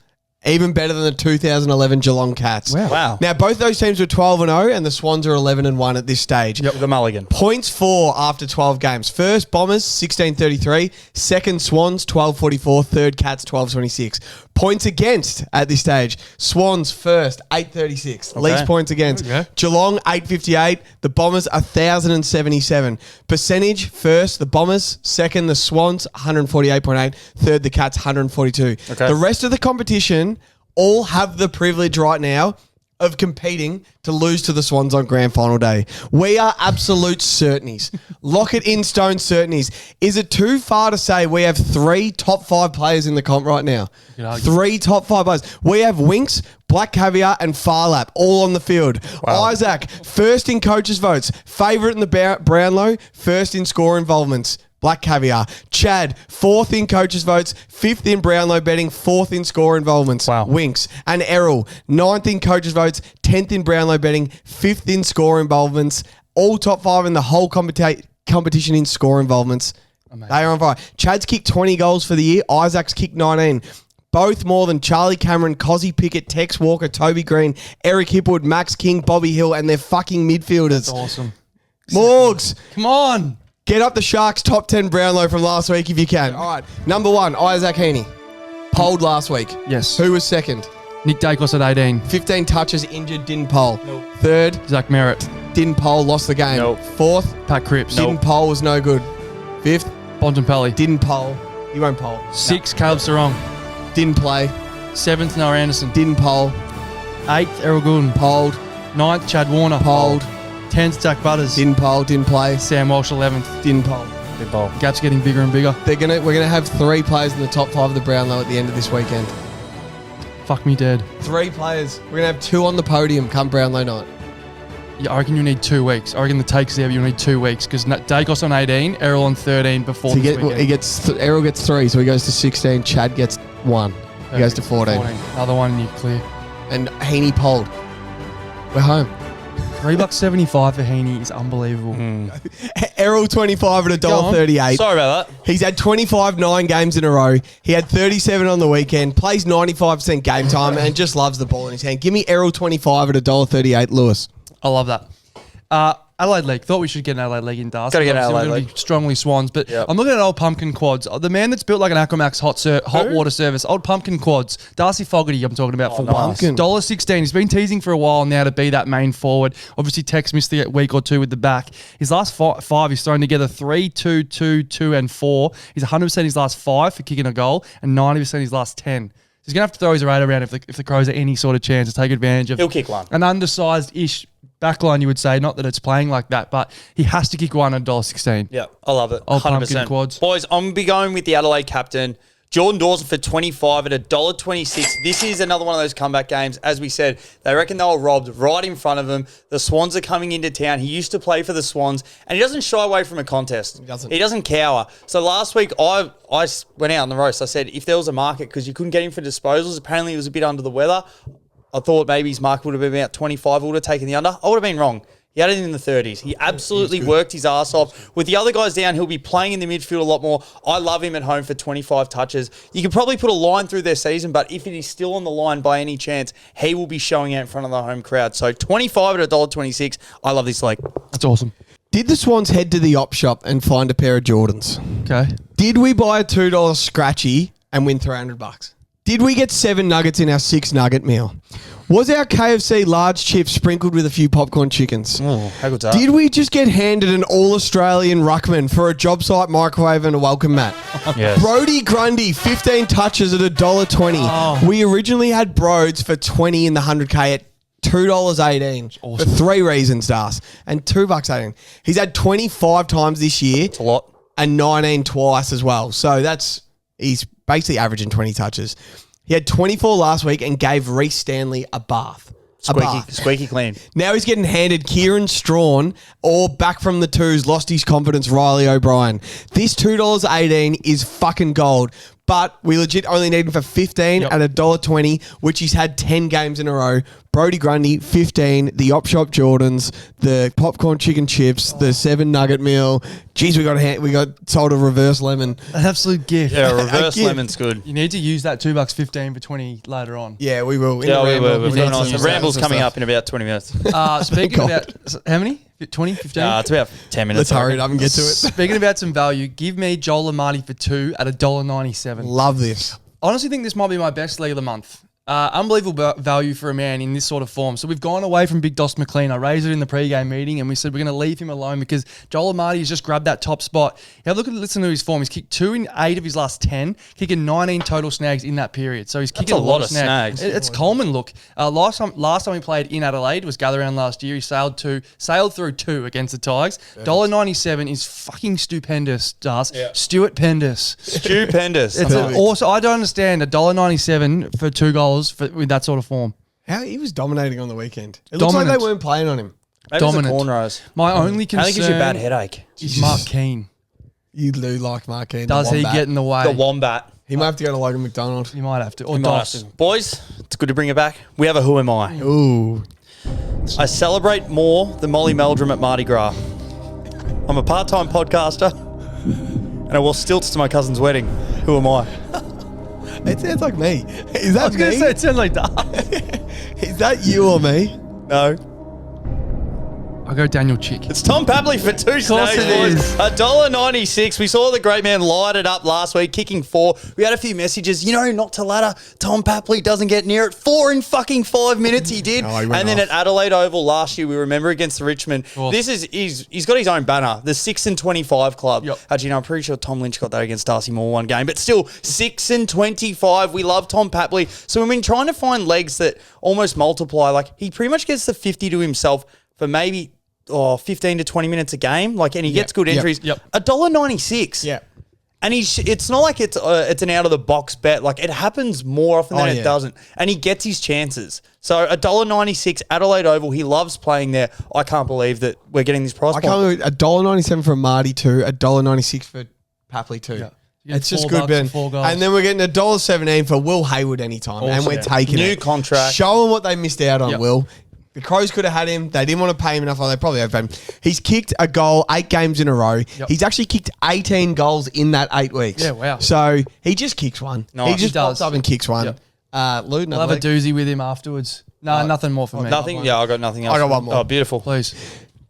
[SPEAKER 1] Even better than the 2011 Geelong Cats.
[SPEAKER 2] Wow.
[SPEAKER 1] Now, both those teams were 12-0 and the Swans are 11-1 at this stage.
[SPEAKER 2] Yep. The Mulligan.
[SPEAKER 1] Points for after 12 games. First, Bombers, 16-33. Second, Swans, 12-44. Third, Cats, 12-26. Points against at this stage. Swans first, 8-36. Least points against. Geelong, 8-58. The Bombers, 1,077. Percentage, first, the Bombers. Second, the Swans, 148.8. Third, the Cats, 142. The rest of the competition all have the privilege right now of competing to lose to the Swans on grand final day. We are absolute certainties. Lock it in stone certainties. Is it too far to say we have 3 top 5 players in the comp right now? 3 top 5 players. We have Winks, Black Caviar and Farlap all on the field. Isaac, first in coaches' votes. Favourite in the Brownlow, first in score involvements. Black Caviar. Chad, 4th in coaches' votes, 5th in Brownlow betting, 4th in score involvements. Winks. And Errol, 9th in coaches' votes, 10th in Brownlow betting, 5th in score involvements. All top 5 in the whole competition in score involvements. Amazing. They are on fire. Chad's kicked 20 goals for the year. Isaac's kicked 19. Both more than Charlie Cameron, Cozzy Pickett, Tex Walker, Toby Green, Eric Hipwood, Max King, Bobby Hill, and their fucking midfielders.
[SPEAKER 3] That's awesome.
[SPEAKER 1] Morgs.
[SPEAKER 3] Come on.
[SPEAKER 1] Get up the Sharks' top 10 Brownlow from last week if you can. All right. Number 1, Isaac Heaney. Polled last week.
[SPEAKER 3] Yes.
[SPEAKER 1] Who was second?
[SPEAKER 3] Nick Dacos at 18.
[SPEAKER 1] 15 touches, injured, didn't poll. Nope. Third,
[SPEAKER 3] Zach Merritt.
[SPEAKER 1] Didn't poll, lost the game.
[SPEAKER 2] Nope.
[SPEAKER 1] Fourth,
[SPEAKER 3] Pat Cripps.
[SPEAKER 1] Didn't poll, was no good. Fifth,
[SPEAKER 3] Bontempelli.
[SPEAKER 1] didn't poll. He won't poll.
[SPEAKER 3] 6, Caleb Sarong.
[SPEAKER 1] Didn't play.
[SPEAKER 3] 7th, Noah Anderson.
[SPEAKER 1] Didn't poll.
[SPEAKER 3] 8th, Errol Goulden.
[SPEAKER 1] Polled.
[SPEAKER 3] 9th, Chad Warner.
[SPEAKER 1] Polled.
[SPEAKER 3] 10th, Zach Butters.
[SPEAKER 1] Didn't poll, didn't play.
[SPEAKER 3] Sam Walsh, 11th.
[SPEAKER 1] Didn't poll.
[SPEAKER 2] Big ball.
[SPEAKER 3] Gap's getting bigger and bigger.
[SPEAKER 1] We're gonna have 3 players in the top 5 of the Brownlow at the end of this weekend.
[SPEAKER 3] Fuck me dead.
[SPEAKER 1] 3 players. We're gonna have 2 on the podium come Brownlow night.
[SPEAKER 3] Yeah, I reckon you need 2 weeks. I reckon the take's there, but you need 2 weeks because Dacos on 18, Errol on 13 before
[SPEAKER 1] So
[SPEAKER 3] this weekend.
[SPEAKER 1] Errol gets 3, so he goes to 16. Chad gets 1. He goes to 14.
[SPEAKER 3] Another one and you're clear.
[SPEAKER 1] And Heaney polled. We're home.
[SPEAKER 3] $3.75 for Heaney is unbelievable.
[SPEAKER 1] Errol 25 at $1.38.
[SPEAKER 2] Sorry about that.
[SPEAKER 1] He's had 25 9 games in a row. He had 37 on the weekend. Plays 95% game time and just loves the ball in his hand. Give me Errol 25 at $1.38, Lewis.
[SPEAKER 3] I love that. Adelaide League. Thought we should get an Adelaide League in Darcy.
[SPEAKER 2] Gotta get an
[SPEAKER 3] Obviously,
[SPEAKER 2] Adelaide
[SPEAKER 3] we're gonna
[SPEAKER 2] League.
[SPEAKER 3] be strongly Swans, but I'm looking at old Pumpkin Quads. The man that's built like an Aquamax hot water service. Old Pumpkin Quads. Darcy Fogarty I'm talking about for
[SPEAKER 2] nice.
[SPEAKER 3] one. $1.16. He's been teasing for a while now to be that main forward. Obviously, Tex missed the week or 2 with the back. His last 5 he's thrown together 3, 2, 2, 2, and 4. He's 100% his last 5 for kicking a goal and 90% his last 10. He's going to have to throw his rate around if the Crows are any sort of chance to take advantage of.
[SPEAKER 2] He'll kick one.
[SPEAKER 3] An undersized-ish backline, you would say. Not that it's playing like that, but he has to kick one at $1.16.
[SPEAKER 2] Yeah, I love it.
[SPEAKER 3] Old
[SPEAKER 2] 100%.
[SPEAKER 3] Pumpkin Quads.
[SPEAKER 2] Boys, I'm going to be going with the Adelaide captain, Jordan Dawson for 25 at $1.26. This is another one of those comeback games. As we said, they reckon they were robbed right in front of them. The Swans are coming into town. He used to play for the Swans, and he doesn't shy away from a contest. He doesn't cower. So last week, I went out on the roast. I said, if there was a market, because you couldn't get him for disposals, apparently he was a bit under the weather. I thought maybe his market would have been about 25. I would have taken the under. I would have been wrong. He had it in the 30s. He absolutely worked his ass off. With the other guys down, he'll be playing in the midfield a lot more. I love him at home for 25 touches. You could probably put a line through their season, but if it is still on the line by any chance, he will be showing out in front of the home crowd. So 25 at $1.26. I love this league.
[SPEAKER 3] That's awesome.
[SPEAKER 1] Did the Swans head to the op shop and find a pair of Jordans?
[SPEAKER 3] Okay.
[SPEAKER 1] Did we buy a $2 scratchy and win $300? Did we get 7 nuggets in our 6 nugget meal? Was our KFC large chip sprinkled with a few popcorn chickens?
[SPEAKER 2] Oh, how good's that?
[SPEAKER 1] Did we just get handed an all-Australian ruckman for a job site microwave and a welcome mat?
[SPEAKER 2] Yes.
[SPEAKER 1] Brody Grundy, 15 touches at $1.20.
[SPEAKER 3] Oh.
[SPEAKER 1] We originally had Broads for 20 in the 100K at $2.18
[SPEAKER 3] awesome.
[SPEAKER 1] for 3 reasons, Das, and $2.18. He's had 25 times this year.
[SPEAKER 2] It's a lot.
[SPEAKER 1] And 19 twice as well. So he's basically averaging 20 touches. He had 24 last week and gave Reece Stanley a bath.
[SPEAKER 2] Squeaky clean.
[SPEAKER 1] Now he's getting handed Kieran Strawn or back from the twos, lost his confidence, Riley O'Brien. This $2.18 is fucking gold. But we legit only need him for 15 at $1.20, which he's had 10 games in a row. Brody Grundy, 15. The Op Shop Jordans, the popcorn chicken chips, the 7 nugget meal. Jeez, we got sold a reverse lemon.
[SPEAKER 3] An absolute gift.
[SPEAKER 2] Yeah, reverse lemon's good.
[SPEAKER 3] You need to use that $2.15 for 20 later on.
[SPEAKER 1] Yeah, we will.
[SPEAKER 2] Yeah, we will.
[SPEAKER 1] We've
[SPEAKER 2] The
[SPEAKER 1] got
[SPEAKER 2] Ramble's coming up in about 20 minutes.
[SPEAKER 3] Speaking about how many? 20, 15?
[SPEAKER 2] It's about 10 minutes.
[SPEAKER 1] Let's hurry it up and get to it.
[SPEAKER 3] Speaking about some value, give me Joel Amati for 2 at $1.97.
[SPEAKER 1] Love this.
[SPEAKER 3] Honestly think this might be my best league of the month. Unbelievable value for a man in this sort of form. So we've gone away from Big Dos McLean. I raised it in the pre-game meeting and we said we're going to leave him alone because Joel Amati has just grabbed that top spot. Listen to his form. He's kicked 2 in 8 of his last 10, kicking 19 total snags in that period. So he's kicking
[SPEAKER 2] a lot of snags.
[SPEAKER 3] It's Coleman look. Last time he played in Adelaide was Gather Round last year. He sailed through 2 against the Tigers. $1.97 is fucking stupendous, Das.
[SPEAKER 2] Yeah.
[SPEAKER 3] Stuart Pendus.
[SPEAKER 2] Stupendous.
[SPEAKER 3] It's also, I don't understand $1.97 for 2 goals with that sort of form.
[SPEAKER 1] How he was dominating on the weekend. It looks like they weren't playing on him.
[SPEAKER 2] Maybe it's
[SPEAKER 3] Dominant.
[SPEAKER 2] a cornrows.
[SPEAKER 3] My only concern
[SPEAKER 2] I think gives you a bad headache.
[SPEAKER 3] is Mark Keane.
[SPEAKER 1] You do like Mark Keane.
[SPEAKER 3] Does he get in the way?
[SPEAKER 2] The Wombat.
[SPEAKER 1] He might have to go to Logan McDonald.
[SPEAKER 3] You might have to. Or
[SPEAKER 2] Nice.
[SPEAKER 3] Dos.
[SPEAKER 2] Boys, it's good to bring it back. We have a Who Am I?
[SPEAKER 1] Ooh.
[SPEAKER 2] I celebrate more than Molly Meldrum at Mardi Gras. I'm a part-time podcaster and I wore stilts to my cousin's wedding. Who am I?
[SPEAKER 1] It sounds like me. Is that me?
[SPEAKER 3] It sounds like that.
[SPEAKER 1] Is that you or me?
[SPEAKER 2] No.
[SPEAKER 3] I'll go Daniel Chick.
[SPEAKER 2] It's Tom Papley for 2 snags,
[SPEAKER 3] it
[SPEAKER 2] boys.
[SPEAKER 3] is.
[SPEAKER 2] $1.96. We saw the great man light it up last week, kicking 4. We had a few messages. Not to ladder. Tom Papley doesn't get near it. 4 in fucking 5 minutes he did.
[SPEAKER 1] No, he went
[SPEAKER 2] and then
[SPEAKER 1] off.
[SPEAKER 2] at Adelaide Oval last year, we remember against the Richmond.
[SPEAKER 3] Cool.
[SPEAKER 2] He's got his own banner, the 6 and 25 club.
[SPEAKER 3] Yep.
[SPEAKER 2] Actually, no, I'm pretty sure Tom Lynch got that against Darcy Moore one game, but still 6 and 25. We love Tom Papley. So we've been trying to find legs that almost multiply. Like he pretty much gets the 50 to himself for maybe 15 to 20 minutes a game, and he gets good entries.
[SPEAKER 3] Yep.
[SPEAKER 2] $1.96.
[SPEAKER 1] Yeah.
[SPEAKER 2] And it's not like it's an out of the box bet. Like it happens more often than it doesn't, and he gets his chances. So $1.96 Adelaide Oval. He loves playing there. I can't believe that we're getting this price.
[SPEAKER 1] I can't believe $1.97 for Marty too, $1.96 for Papley too.
[SPEAKER 3] Yeah.
[SPEAKER 1] It's just
[SPEAKER 3] $4
[SPEAKER 1] good, Ben.
[SPEAKER 3] and 4 goals.
[SPEAKER 1] And then we're getting $1.17 for Will Hayward anytime, and we're taking
[SPEAKER 2] New
[SPEAKER 1] it.
[SPEAKER 2] contract.
[SPEAKER 1] Show them what they missed out on,
[SPEAKER 3] Yep.
[SPEAKER 1] Will. The Crows could have had him. They didn't want to pay him enough. They probably have paid him. He's kicked a goal 8 games in a row.
[SPEAKER 3] Yep.
[SPEAKER 1] He's actually kicked 18 goals in that 8 weeks.
[SPEAKER 3] Yeah, wow.
[SPEAKER 1] So he just kicks one.
[SPEAKER 2] Nice.
[SPEAKER 1] He just
[SPEAKER 3] He does.
[SPEAKER 1] pops up and kicks one.
[SPEAKER 3] Yep.
[SPEAKER 1] Luden,
[SPEAKER 3] I'll have a doozy with him afterwards. No, nothing more for me.
[SPEAKER 2] Nothing. Yeah, I got nothing else.
[SPEAKER 1] I got one more.
[SPEAKER 2] Oh, beautiful.
[SPEAKER 3] Please.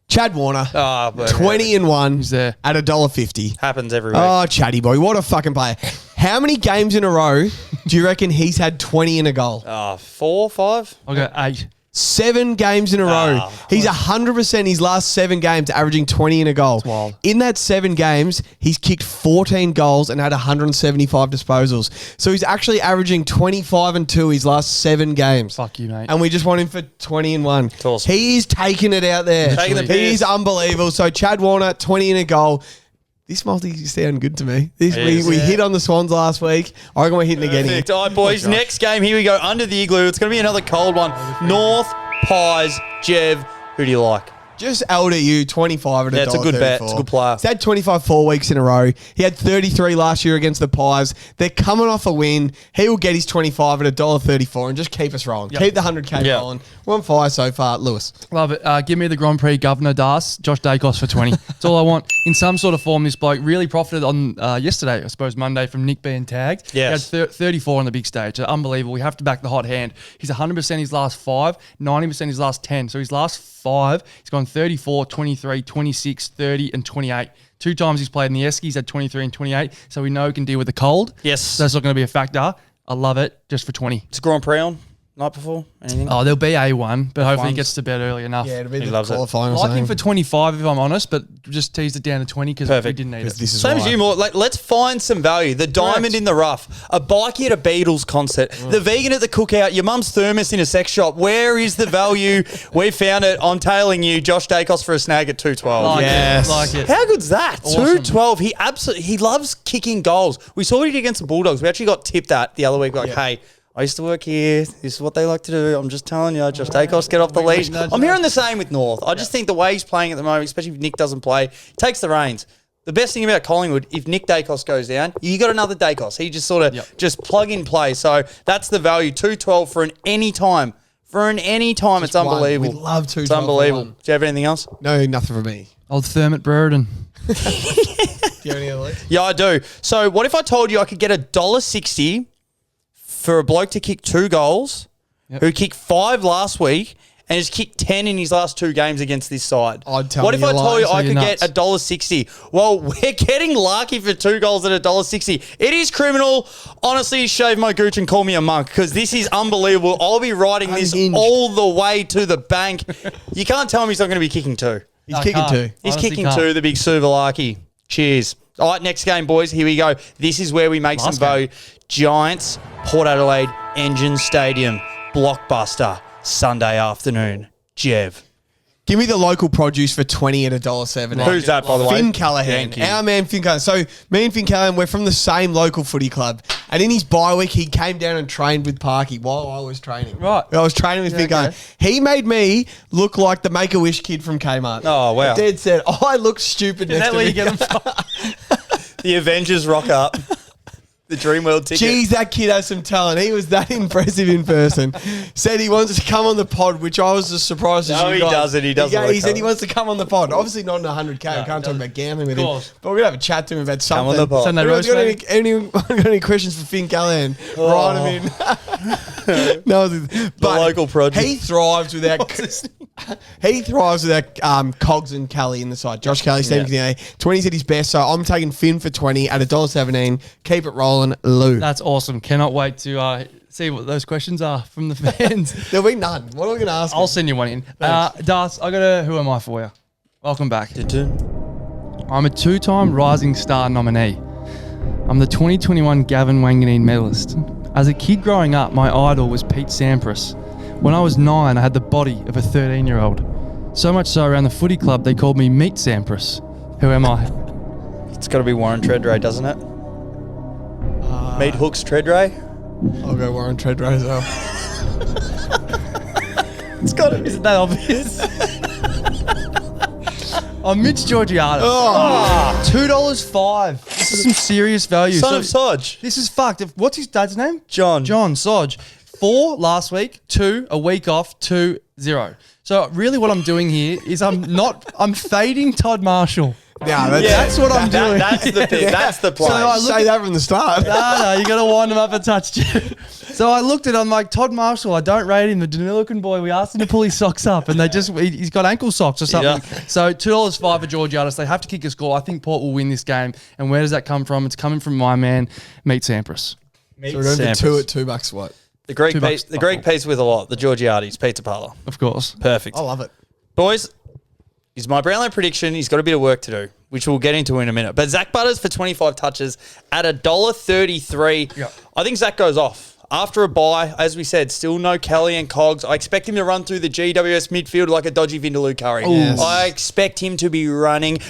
[SPEAKER 1] Chad Warner,
[SPEAKER 2] But
[SPEAKER 1] 20 and 1
[SPEAKER 3] He's there.
[SPEAKER 1] at $1.50.
[SPEAKER 2] happens every week.
[SPEAKER 1] Oh, Chatty boy, what a fucking player. How many games in a row do you reckon he's had 20 in a goal?
[SPEAKER 2] 4, 5.
[SPEAKER 3] I'll go 8.
[SPEAKER 1] 7 games in a row. He's 100% his last 7 games, averaging 20 in a goal.
[SPEAKER 3] wild.
[SPEAKER 1] In that 7 games, he's kicked 14 goals and had 175 disposals. So he's actually averaging 25 and 2 his last 7 games.
[SPEAKER 3] Fuck you, mate.
[SPEAKER 1] And we just want him for 20 and 1.
[SPEAKER 2] Awesome.
[SPEAKER 1] He is taking it out there.
[SPEAKER 2] Taking the
[SPEAKER 1] He
[SPEAKER 2] piss.
[SPEAKER 1] is unbelievable. So Chad Warner, 20 in a goal. This multi sound good to me. We hit on the Swans last week. I reckon we're hitting again here.
[SPEAKER 2] Perfect. All right, boys. Next game. Here we go. Under the igloo. It's going to be another cold one. North Pies. Jev. Who do you like?
[SPEAKER 1] Just LDU, 25 at $1.34.
[SPEAKER 2] Yeah, it's a good bet. It's a good player.
[SPEAKER 1] He's had 25 4 weeks in a row. He had 33 last year against the Pies. They're coming off a win. He will get his 25 at $1.34 and just keep us rolling.
[SPEAKER 3] Yep.
[SPEAKER 1] Keep the 100K
[SPEAKER 2] Yeah.
[SPEAKER 1] rolling. We're on fire so far. Lewis.
[SPEAKER 3] Love it. Give me the Grand Prix Governor Das, Josh Dacos for 20. That's all I want. In some sort of form, this bloke really profited on yesterday, I suppose Monday, from Nick being tagged.
[SPEAKER 2] Yes.
[SPEAKER 3] He had 34 on the big stage. Unbelievable. We have to back the hot hand. He's 100% his last 5, 90% his last 10. So his last 5, he's gone 34, 23, 26, 30 and 28. 2 times he's played in the Esky. He's had 23 and 28. So we know he can deal with the cold.
[SPEAKER 2] Yes.
[SPEAKER 3] So that's not going to be a factor. I love it. Just for 20.
[SPEAKER 2] It's Grand Prix on. Night before? Anything?
[SPEAKER 3] Oh, there'll be A1, but hopefully he
[SPEAKER 2] F1s.
[SPEAKER 3] gets to bed early enough.
[SPEAKER 1] Yeah, it'll be
[SPEAKER 2] He
[SPEAKER 1] the
[SPEAKER 2] loves it.
[SPEAKER 1] qualifying
[SPEAKER 3] I
[SPEAKER 1] or
[SPEAKER 3] like him
[SPEAKER 1] something.
[SPEAKER 3] for 25 if I'm honest, but just teased it down to 20 because we
[SPEAKER 2] Perfect.
[SPEAKER 3] didn't need it.
[SPEAKER 1] Because this is
[SPEAKER 2] Same
[SPEAKER 1] why.
[SPEAKER 2] as you, more. Let's find some value. The diamond in the rough, a bikie at a Beatles concert, the vegan at the cookout, your mum's thermos in a sex shop. Where is the value? We found it. I'm tailing you, Josh Dacos for a snag at 212.
[SPEAKER 3] Like
[SPEAKER 1] Yes.
[SPEAKER 3] it. Like it.
[SPEAKER 2] How good's that?
[SPEAKER 3] Awesome.
[SPEAKER 2] 212. He loves kicking goals. We saw what he did against the Bulldogs. We actually got tipped at the other week. Like, hey, I used to work here. This is what they like to do. I'm just telling you. Just take us, get off the
[SPEAKER 3] Wink,
[SPEAKER 2] leash.
[SPEAKER 3] wink, nudge,
[SPEAKER 2] I'm hearing
[SPEAKER 3] nudge.
[SPEAKER 2] the same with North. I just think the way he's playing at the moment, especially if Nick doesn't play, he takes the reins. The best thing about Collingwood, if Nick Dacos goes down, you got another Dacos. He just sort of just plug and play. So that's the value. 212 for an any time. For an any time, it's
[SPEAKER 1] one.
[SPEAKER 2] unbelievable.
[SPEAKER 1] We love 212
[SPEAKER 2] It's
[SPEAKER 1] for
[SPEAKER 2] unbelievable.
[SPEAKER 1] one.
[SPEAKER 2] Do you have anything else?
[SPEAKER 1] No, nothing for me.
[SPEAKER 3] Old Thermot Brereton.
[SPEAKER 1] Do you have any other leads?
[SPEAKER 2] Yeah, I do. So what if I told you I could get $1.60 for a bloke to kick 2 goals, who kicked 5 last week, and has kicked 10 in his last 2 games against this side?
[SPEAKER 1] I'd tell
[SPEAKER 2] What
[SPEAKER 1] you
[SPEAKER 2] if I
[SPEAKER 1] you're
[SPEAKER 2] told you
[SPEAKER 1] lying,
[SPEAKER 2] I
[SPEAKER 3] so
[SPEAKER 2] could
[SPEAKER 3] you're
[SPEAKER 2] get
[SPEAKER 3] nuts.
[SPEAKER 2] $1.60? Well, we're getting lucky for 2 goals at $1.60. It is criminal. Honestly, shave my gooch and call me a monk, because this is unbelievable. I'll be riding this
[SPEAKER 1] Unhinged.
[SPEAKER 2] all the way to the bank. You can't tell me he's not going to be kicking 2.
[SPEAKER 1] He's
[SPEAKER 3] I
[SPEAKER 1] kicking
[SPEAKER 3] can't.
[SPEAKER 1] 2.
[SPEAKER 2] He's
[SPEAKER 3] Honestly
[SPEAKER 2] kicking
[SPEAKER 3] can't.
[SPEAKER 2] 2, the big Suvalaki. Cheers. All right, next game, boys. Here we go. This is where we make
[SPEAKER 3] Last
[SPEAKER 2] some value. Giants, Port Adelaide, Engine Stadium, blockbuster, Sunday afternoon. Jev.
[SPEAKER 1] Give me the local produce for 20 at $1.70.
[SPEAKER 2] Who's that, by the way?
[SPEAKER 1] Finn Callaghan.
[SPEAKER 2] Thank you.
[SPEAKER 1] Our man Finn Callaghan. So me and Finn Callaghan, we're from the same local footy club. And in his bye week, he came down and trained with Parky while I was training.
[SPEAKER 3] Right.
[SPEAKER 1] I was training with Finn Callaghan. He made me look like the Make-A-Wish kid from Kmart.
[SPEAKER 2] Oh, wow.
[SPEAKER 1] Dead said, I look stupid
[SPEAKER 3] Is
[SPEAKER 1] next
[SPEAKER 3] that
[SPEAKER 1] to
[SPEAKER 3] where
[SPEAKER 1] me.
[SPEAKER 3] you get them from?
[SPEAKER 2] The Avengers rock up. The Dreamworld ticket.
[SPEAKER 1] Jeez, that kid has some talent. He was that impressive in person. Said he wants to come on the pod, which I was as surprised as
[SPEAKER 2] No,
[SPEAKER 1] you
[SPEAKER 2] he
[SPEAKER 1] guys.
[SPEAKER 2] doesn't. He doesn't want to
[SPEAKER 1] He said
[SPEAKER 2] come.
[SPEAKER 1] he wants to come on the pod. Obviously not in 100K. We can't talk
[SPEAKER 3] doesn't.
[SPEAKER 1] about gambling with
[SPEAKER 3] Of
[SPEAKER 1] him.
[SPEAKER 3] course.
[SPEAKER 1] But we're going to have a chat to him about something.
[SPEAKER 2] on the pod.
[SPEAKER 3] Sunday
[SPEAKER 1] Anyone's
[SPEAKER 3] roast,
[SPEAKER 1] got anyone got any questions for Finn Callahan? Write him in. No, but
[SPEAKER 2] local produce.
[SPEAKER 1] He thrives without... He thrives without Cogs and Kelly in the side. Josh Kelly, Stephen Canale. 20's at his best, so I'm taking Finn for 20 at $1.17. Keep it rolling, Lou.
[SPEAKER 3] That's awesome. Cannot wait to see what those questions are from the fans.
[SPEAKER 1] There'll be none. What are we going to ask?
[SPEAKER 3] I'll send you one in. Darth, I got a Who Am I for you? Welcome back. I'm a 2-time Rising Star nominee. I'm the 2021 Gavin Wanganeen medalist. As a kid growing up, my idol was Pete Sampras. When I was 9, I had the body of a 13-year-old. So much so around the footy club, they called me Meat Sampras. Who am I?
[SPEAKER 2] It's got to be Warren Treadray, doesn't it? Meat Hooks Treadray?
[SPEAKER 1] I'll go Warren Treadray as well.
[SPEAKER 2] It's got to be.
[SPEAKER 3] Isn't that obvious? I'm Mitch Georgiades. $2.05. This is some serious value.
[SPEAKER 2] Son of Sodge.
[SPEAKER 3] This is fucked. What's his dad's name?
[SPEAKER 2] John.
[SPEAKER 3] John Sodge. 4 last week, 2 a week off, 2 0. So really what I'm doing here is I'm fading Todd Marshall.
[SPEAKER 1] Yeah,
[SPEAKER 3] That's what I'm doing.
[SPEAKER 2] That's the thing. That's the play.
[SPEAKER 3] So I look
[SPEAKER 1] say that from the start.
[SPEAKER 3] No, you got to wind him up a touch, Jeff. So I looked at it, I'm like, Todd Marshall, I don't rate him. The Danilican boy, we asked him to pull his socks up and he's got ankle socks or something.
[SPEAKER 2] Yeah.
[SPEAKER 3] So $2.05 for Georgiades. They have to kick a score. I think Port will win this game. And where does that come from? It's coming from my man, Meat Sampras.
[SPEAKER 1] So we're going to do $2 at $2 what?
[SPEAKER 2] The Greek
[SPEAKER 3] $2
[SPEAKER 2] piece, the Greek piece with a lot. The Georgiades pizza parlor.
[SPEAKER 3] Of course.
[SPEAKER 2] Perfect.
[SPEAKER 1] I love it.
[SPEAKER 2] Boys, is my Brownlow prediction. He's got a bit of work to do, which we'll get into in a minute. But Zach Butters for 25 touches at $1.33.
[SPEAKER 3] Yep.
[SPEAKER 2] I think Zach goes off. After a bye, as we said, still no Kelly and Cogs. I expect him to run through the GWS midfield like a dodgy Vindaloo Curry.
[SPEAKER 1] Yes.
[SPEAKER 2] I expect him to be running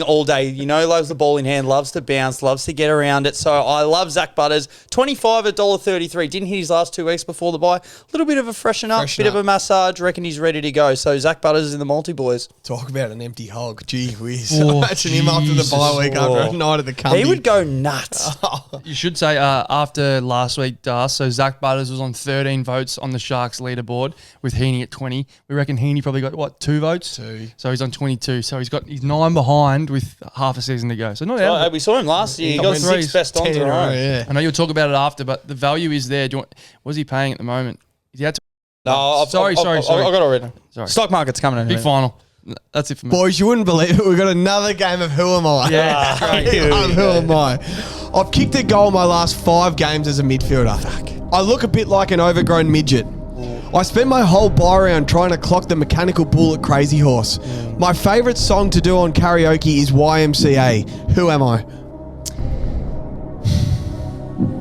[SPEAKER 2] all day. You know, loves the ball in hand, loves to bounce, loves to get around it. So I love Zach Butters. 25 at $1.33. Didn't hit his last 2 weeks before the bye. A little bit of a freshen up,
[SPEAKER 1] Freshen
[SPEAKER 2] bit of
[SPEAKER 1] up.
[SPEAKER 2] a massage. Reckon he's ready to go. So Zach Butters is in the multi, boys.
[SPEAKER 1] Talk about an empty hog. Gee whiz.
[SPEAKER 3] Oh,
[SPEAKER 1] Imagine him after the
[SPEAKER 3] Jesus.
[SPEAKER 1] bye week after a night at the company.
[SPEAKER 2] He would go nuts.
[SPEAKER 3] You should say after last week, so Zach Butters was on 13 votes on the Sharks leaderboard with Heaney at 20. We reckon Heaney probably got, 2 votes?
[SPEAKER 1] 2.
[SPEAKER 3] So he's on 22. So he's 9 behind with half a season to go. So not out.
[SPEAKER 2] We saw him last year. He got
[SPEAKER 3] Top
[SPEAKER 2] 6
[SPEAKER 3] threes.
[SPEAKER 2] best ons in a row.
[SPEAKER 1] Yeah.
[SPEAKER 3] I know you'll talk about it after, but the value is there. What's he paying at the moment? Is he had to,
[SPEAKER 2] No,
[SPEAKER 3] Sorry.
[SPEAKER 2] I got it already.
[SPEAKER 3] Sorry.
[SPEAKER 2] Stock market's coming in.
[SPEAKER 3] Big final. That's it for me.
[SPEAKER 1] Boys, you wouldn't believe it. We've got another game of Who Am I?
[SPEAKER 3] Yeah, that's great.
[SPEAKER 1] Who am I? I've kicked a goal in my last 5 games as a midfielder. I look a bit like an overgrown midget. I spent my whole bye round trying to clock the mechanical bull at Crazy Horse. My favourite song to do on karaoke is YMCA. Who am I?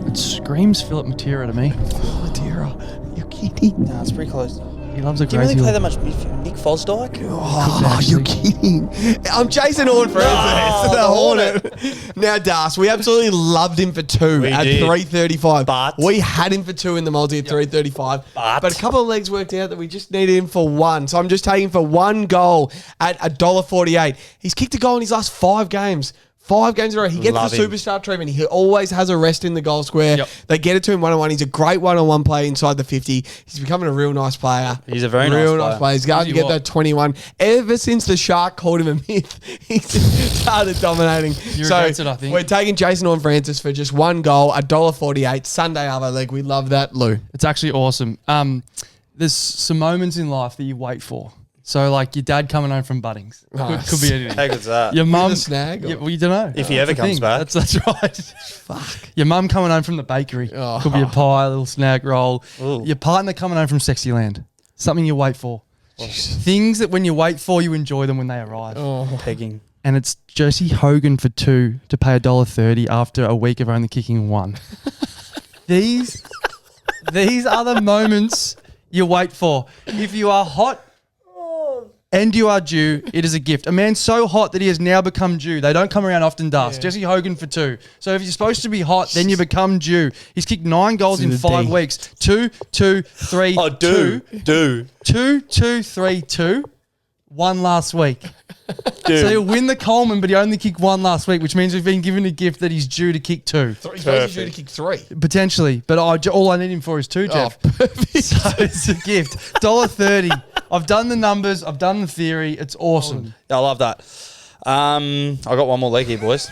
[SPEAKER 3] It screams Philip Matera to me.
[SPEAKER 1] Oh, dear. You're kidding.
[SPEAKER 2] No, it's pretty close.
[SPEAKER 3] He loves a
[SPEAKER 2] Do you really
[SPEAKER 3] crazy
[SPEAKER 2] play
[SPEAKER 3] one.
[SPEAKER 2] that much midfield? Nick Fosdyke?
[SPEAKER 1] Oh, you're kidding. I'm Jason Horn for the Hornet. Now, Das, we absolutely loved him for 2
[SPEAKER 2] We
[SPEAKER 1] at
[SPEAKER 2] did.
[SPEAKER 1] 335.
[SPEAKER 2] But-
[SPEAKER 1] we had him for 2 in the multi at 335. But a couple of legs worked out that we just needed him for 1. So I'm just taking him for 1 goal at $1.48. He's kicked a goal in his last 5 games. 5 games in a row. He gets
[SPEAKER 2] Love
[SPEAKER 1] the
[SPEAKER 2] him.
[SPEAKER 1] superstar treatment. He always has a rest in the goal square.
[SPEAKER 3] Yep.
[SPEAKER 1] They get it to him one-on-one. He's a great one-on-one player inside the 50. He's becoming a real nice player.
[SPEAKER 2] He's a very
[SPEAKER 1] real
[SPEAKER 2] nice player.
[SPEAKER 1] He's going to
[SPEAKER 3] he
[SPEAKER 1] get
[SPEAKER 3] what?
[SPEAKER 1] that 21. Ever since the Shark called him a myth, he's started dominating.
[SPEAKER 3] He regrets it, I think.
[SPEAKER 1] We're taking Jason Horn Francis for just 1 goal, $1.48, Sunday Arvo League. We love that, Lou.
[SPEAKER 3] It's actually awesome. There's some moments in life that you wait for. So, like your dad coming home from Bunnings. Could be anything.
[SPEAKER 2] How good's that?
[SPEAKER 3] Your mum.
[SPEAKER 1] a snag, or-
[SPEAKER 3] Yeah, well, you don't know.
[SPEAKER 2] If he ever
[SPEAKER 3] That's the
[SPEAKER 2] comes
[SPEAKER 3] thing.
[SPEAKER 2] back.
[SPEAKER 3] That's right. Fuck. Your mum coming home from the bakery.
[SPEAKER 1] Oh.
[SPEAKER 3] Could be a pie, a little snack roll.
[SPEAKER 2] Ooh.
[SPEAKER 3] Your partner coming home from Sexyland. Something you wait for. Things that when you wait for, you enjoy them when they arrive.
[SPEAKER 2] Pegging.
[SPEAKER 3] And it's Jesse Hogan for 2 to pay $1.30 after a week of only kicking 1. These are the moments you wait for. If you are hot and you are due, it is a gift. A man so hot that he has now become due. They don't come around often, Dust. Jesse Hogan for 2. So if you're supposed to be hot, then you become due. He's kicked 9 goals in
[SPEAKER 1] the
[SPEAKER 3] 5
[SPEAKER 1] D.
[SPEAKER 3] weeks. 2, 2, 3,
[SPEAKER 2] Oh,
[SPEAKER 3] 2.
[SPEAKER 2] do.
[SPEAKER 3] 2, 2, 3, 2. 1 last week.
[SPEAKER 2] Dude.
[SPEAKER 3] So he'll win the Coleman, but he only kicked 1 last week, which means we've been given a gift that he's due to kick 2.
[SPEAKER 1] He's basically due to kick 3.
[SPEAKER 3] Potentially. But all I need him for is 2, Jeff.
[SPEAKER 1] perfect.
[SPEAKER 3] So it's a gift. $1.30. I've done the numbers. I've done the theory. It's awesome.
[SPEAKER 2] I love that. I got one more leg here, boys.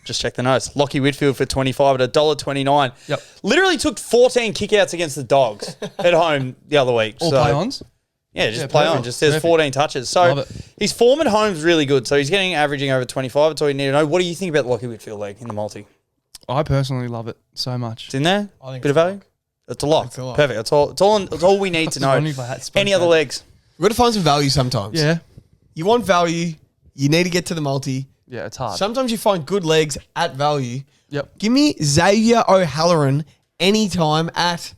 [SPEAKER 2] Just check the notes. Lockie Whitfield for 25 at $1.29.
[SPEAKER 3] Yep.
[SPEAKER 2] Literally took 14 kickouts against the Dogs at home the other week.
[SPEAKER 3] All
[SPEAKER 2] So-
[SPEAKER 3] play-ons.
[SPEAKER 2] Yeah, just
[SPEAKER 3] Yeah,
[SPEAKER 2] play on.
[SPEAKER 3] perfect.
[SPEAKER 2] Just says
[SPEAKER 3] Perfect.
[SPEAKER 2] 14 touches. So
[SPEAKER 3] Love it.
[SPEAKER 2] his form at home's really good. So he's getting averaging over 25. That's all you need to know. What do you think about the Lockie Whitfield leg in the multi?
[SPEAKER 3] I personally love it so much.
[SPEAKER 2] It's in there?
[SPEAKER 1] I think
[SPEAKER 2] Bit of value? It's a lock.
[SPEAKER 1] It's a lock.
[SPEAKER 2] Perfect. That's all we need to know.
[SPEAKER 3] Only if I had spoke
[SPEAKER 2] Any other
[SPEAKER 3] that.
[SPEAKER 2] legs?
[SPEAKER 1] We've got to find some value sometimes.
[SPEAKER 3] Yeah.
[SPEAKER 1] You want value. You need to get to the multi.
[SPEAKER 3] Yeah, it's hard.
[SPEAKER 1] Sometimes you find good legs at value.
[SPEAKER 3] Yep.
[SPEAKER 1] Give me Xavier O'Halloran anytime at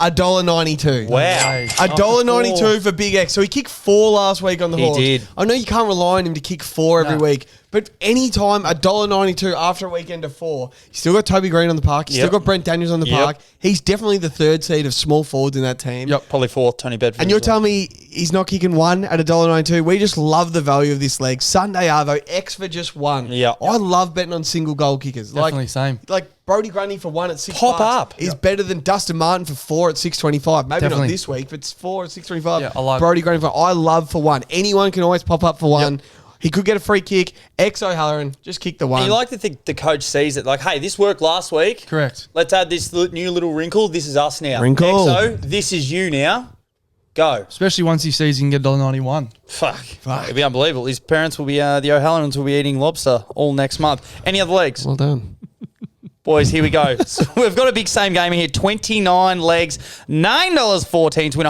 [SPEAKER 1] $1.92.
[SPEAKER 2] Wow.
[SPEAKER 3] Hey.
[SPEAKER 1] $1.92 for Big X. So he kicked 4 last week on the
[SPEAKER 2] He
[SPEAKER 1] Hawks.
[SPEAKER 2] did.
[SPEAKER 1] I know you can't rely on him to kick 4 every
[SPEAKER 3] No.
[SPEAKER 1] week, but anytime $1.92 after a weekend of 4, you still got Toby Green on the park. You
[SPEAKER 2] Yep.
[SPEAKER 1] still got Brent Daniels on the
[SPEAKER 2] Yep.
[SPEAKER 1] park. He's definitely the 3rd seed of small forwards in that team.
[SPEAKER 3] Yep.
[SPEAKER 2] Probably 4th, Tony Bedford.
[SPEAKER 1] And you're
[SPEAKER 2] as well.
[SPEAKER 1] telling me he's not kicking 1 at $1.92? We just love the value of this leg. Sunday Arvo, X for just 1.
[SPEAKER 2] Yeah.
[SPEAKER 1] I love betting on single goal kickers.
[SPEAKER 3] Definitely same.
[SPEAKER 1] Like Brody Grundy for 1 at $6
[SPEAKER 2] Pop up.
[SPEAKER 1] is better than Dustin Martin for 4 at $6.25. Maybe
[SPEAKER 3] Definitely.
[SPEAKER 1] not this week, but it's 4 at $6.25.
[SPEAKER 3] Yeah, I like-
[SPEAKER 1] Brody Grundy for I love for 1. Anyone can always pop up for 1. He could get a free kick. X O'Halloran, just kick the 1.
[SPEAKER 2] And you like to think the coach sees it like, hey, this worked last week.
[SPEAKER 3] Correct.
[SPEAKER 2] Let's add this new little wrinkle. This is us now.
[SPEAKER 1] Wrinkle.
[SPEAKER 2] XO, this is you now. Go.
[SPEAKER 3] Especially once he sees he can get $1.91.
[SPEAKER 2] Fuck. It'd be unbelievable. His parents will be, the O'Hallorans will be eating lobster all next month. Any other legs?
[SPEAKER 1] Well done.
[SPEAKER 2] Boys, here we go. So we've got a big same game here. 29 legs, $9.14 to win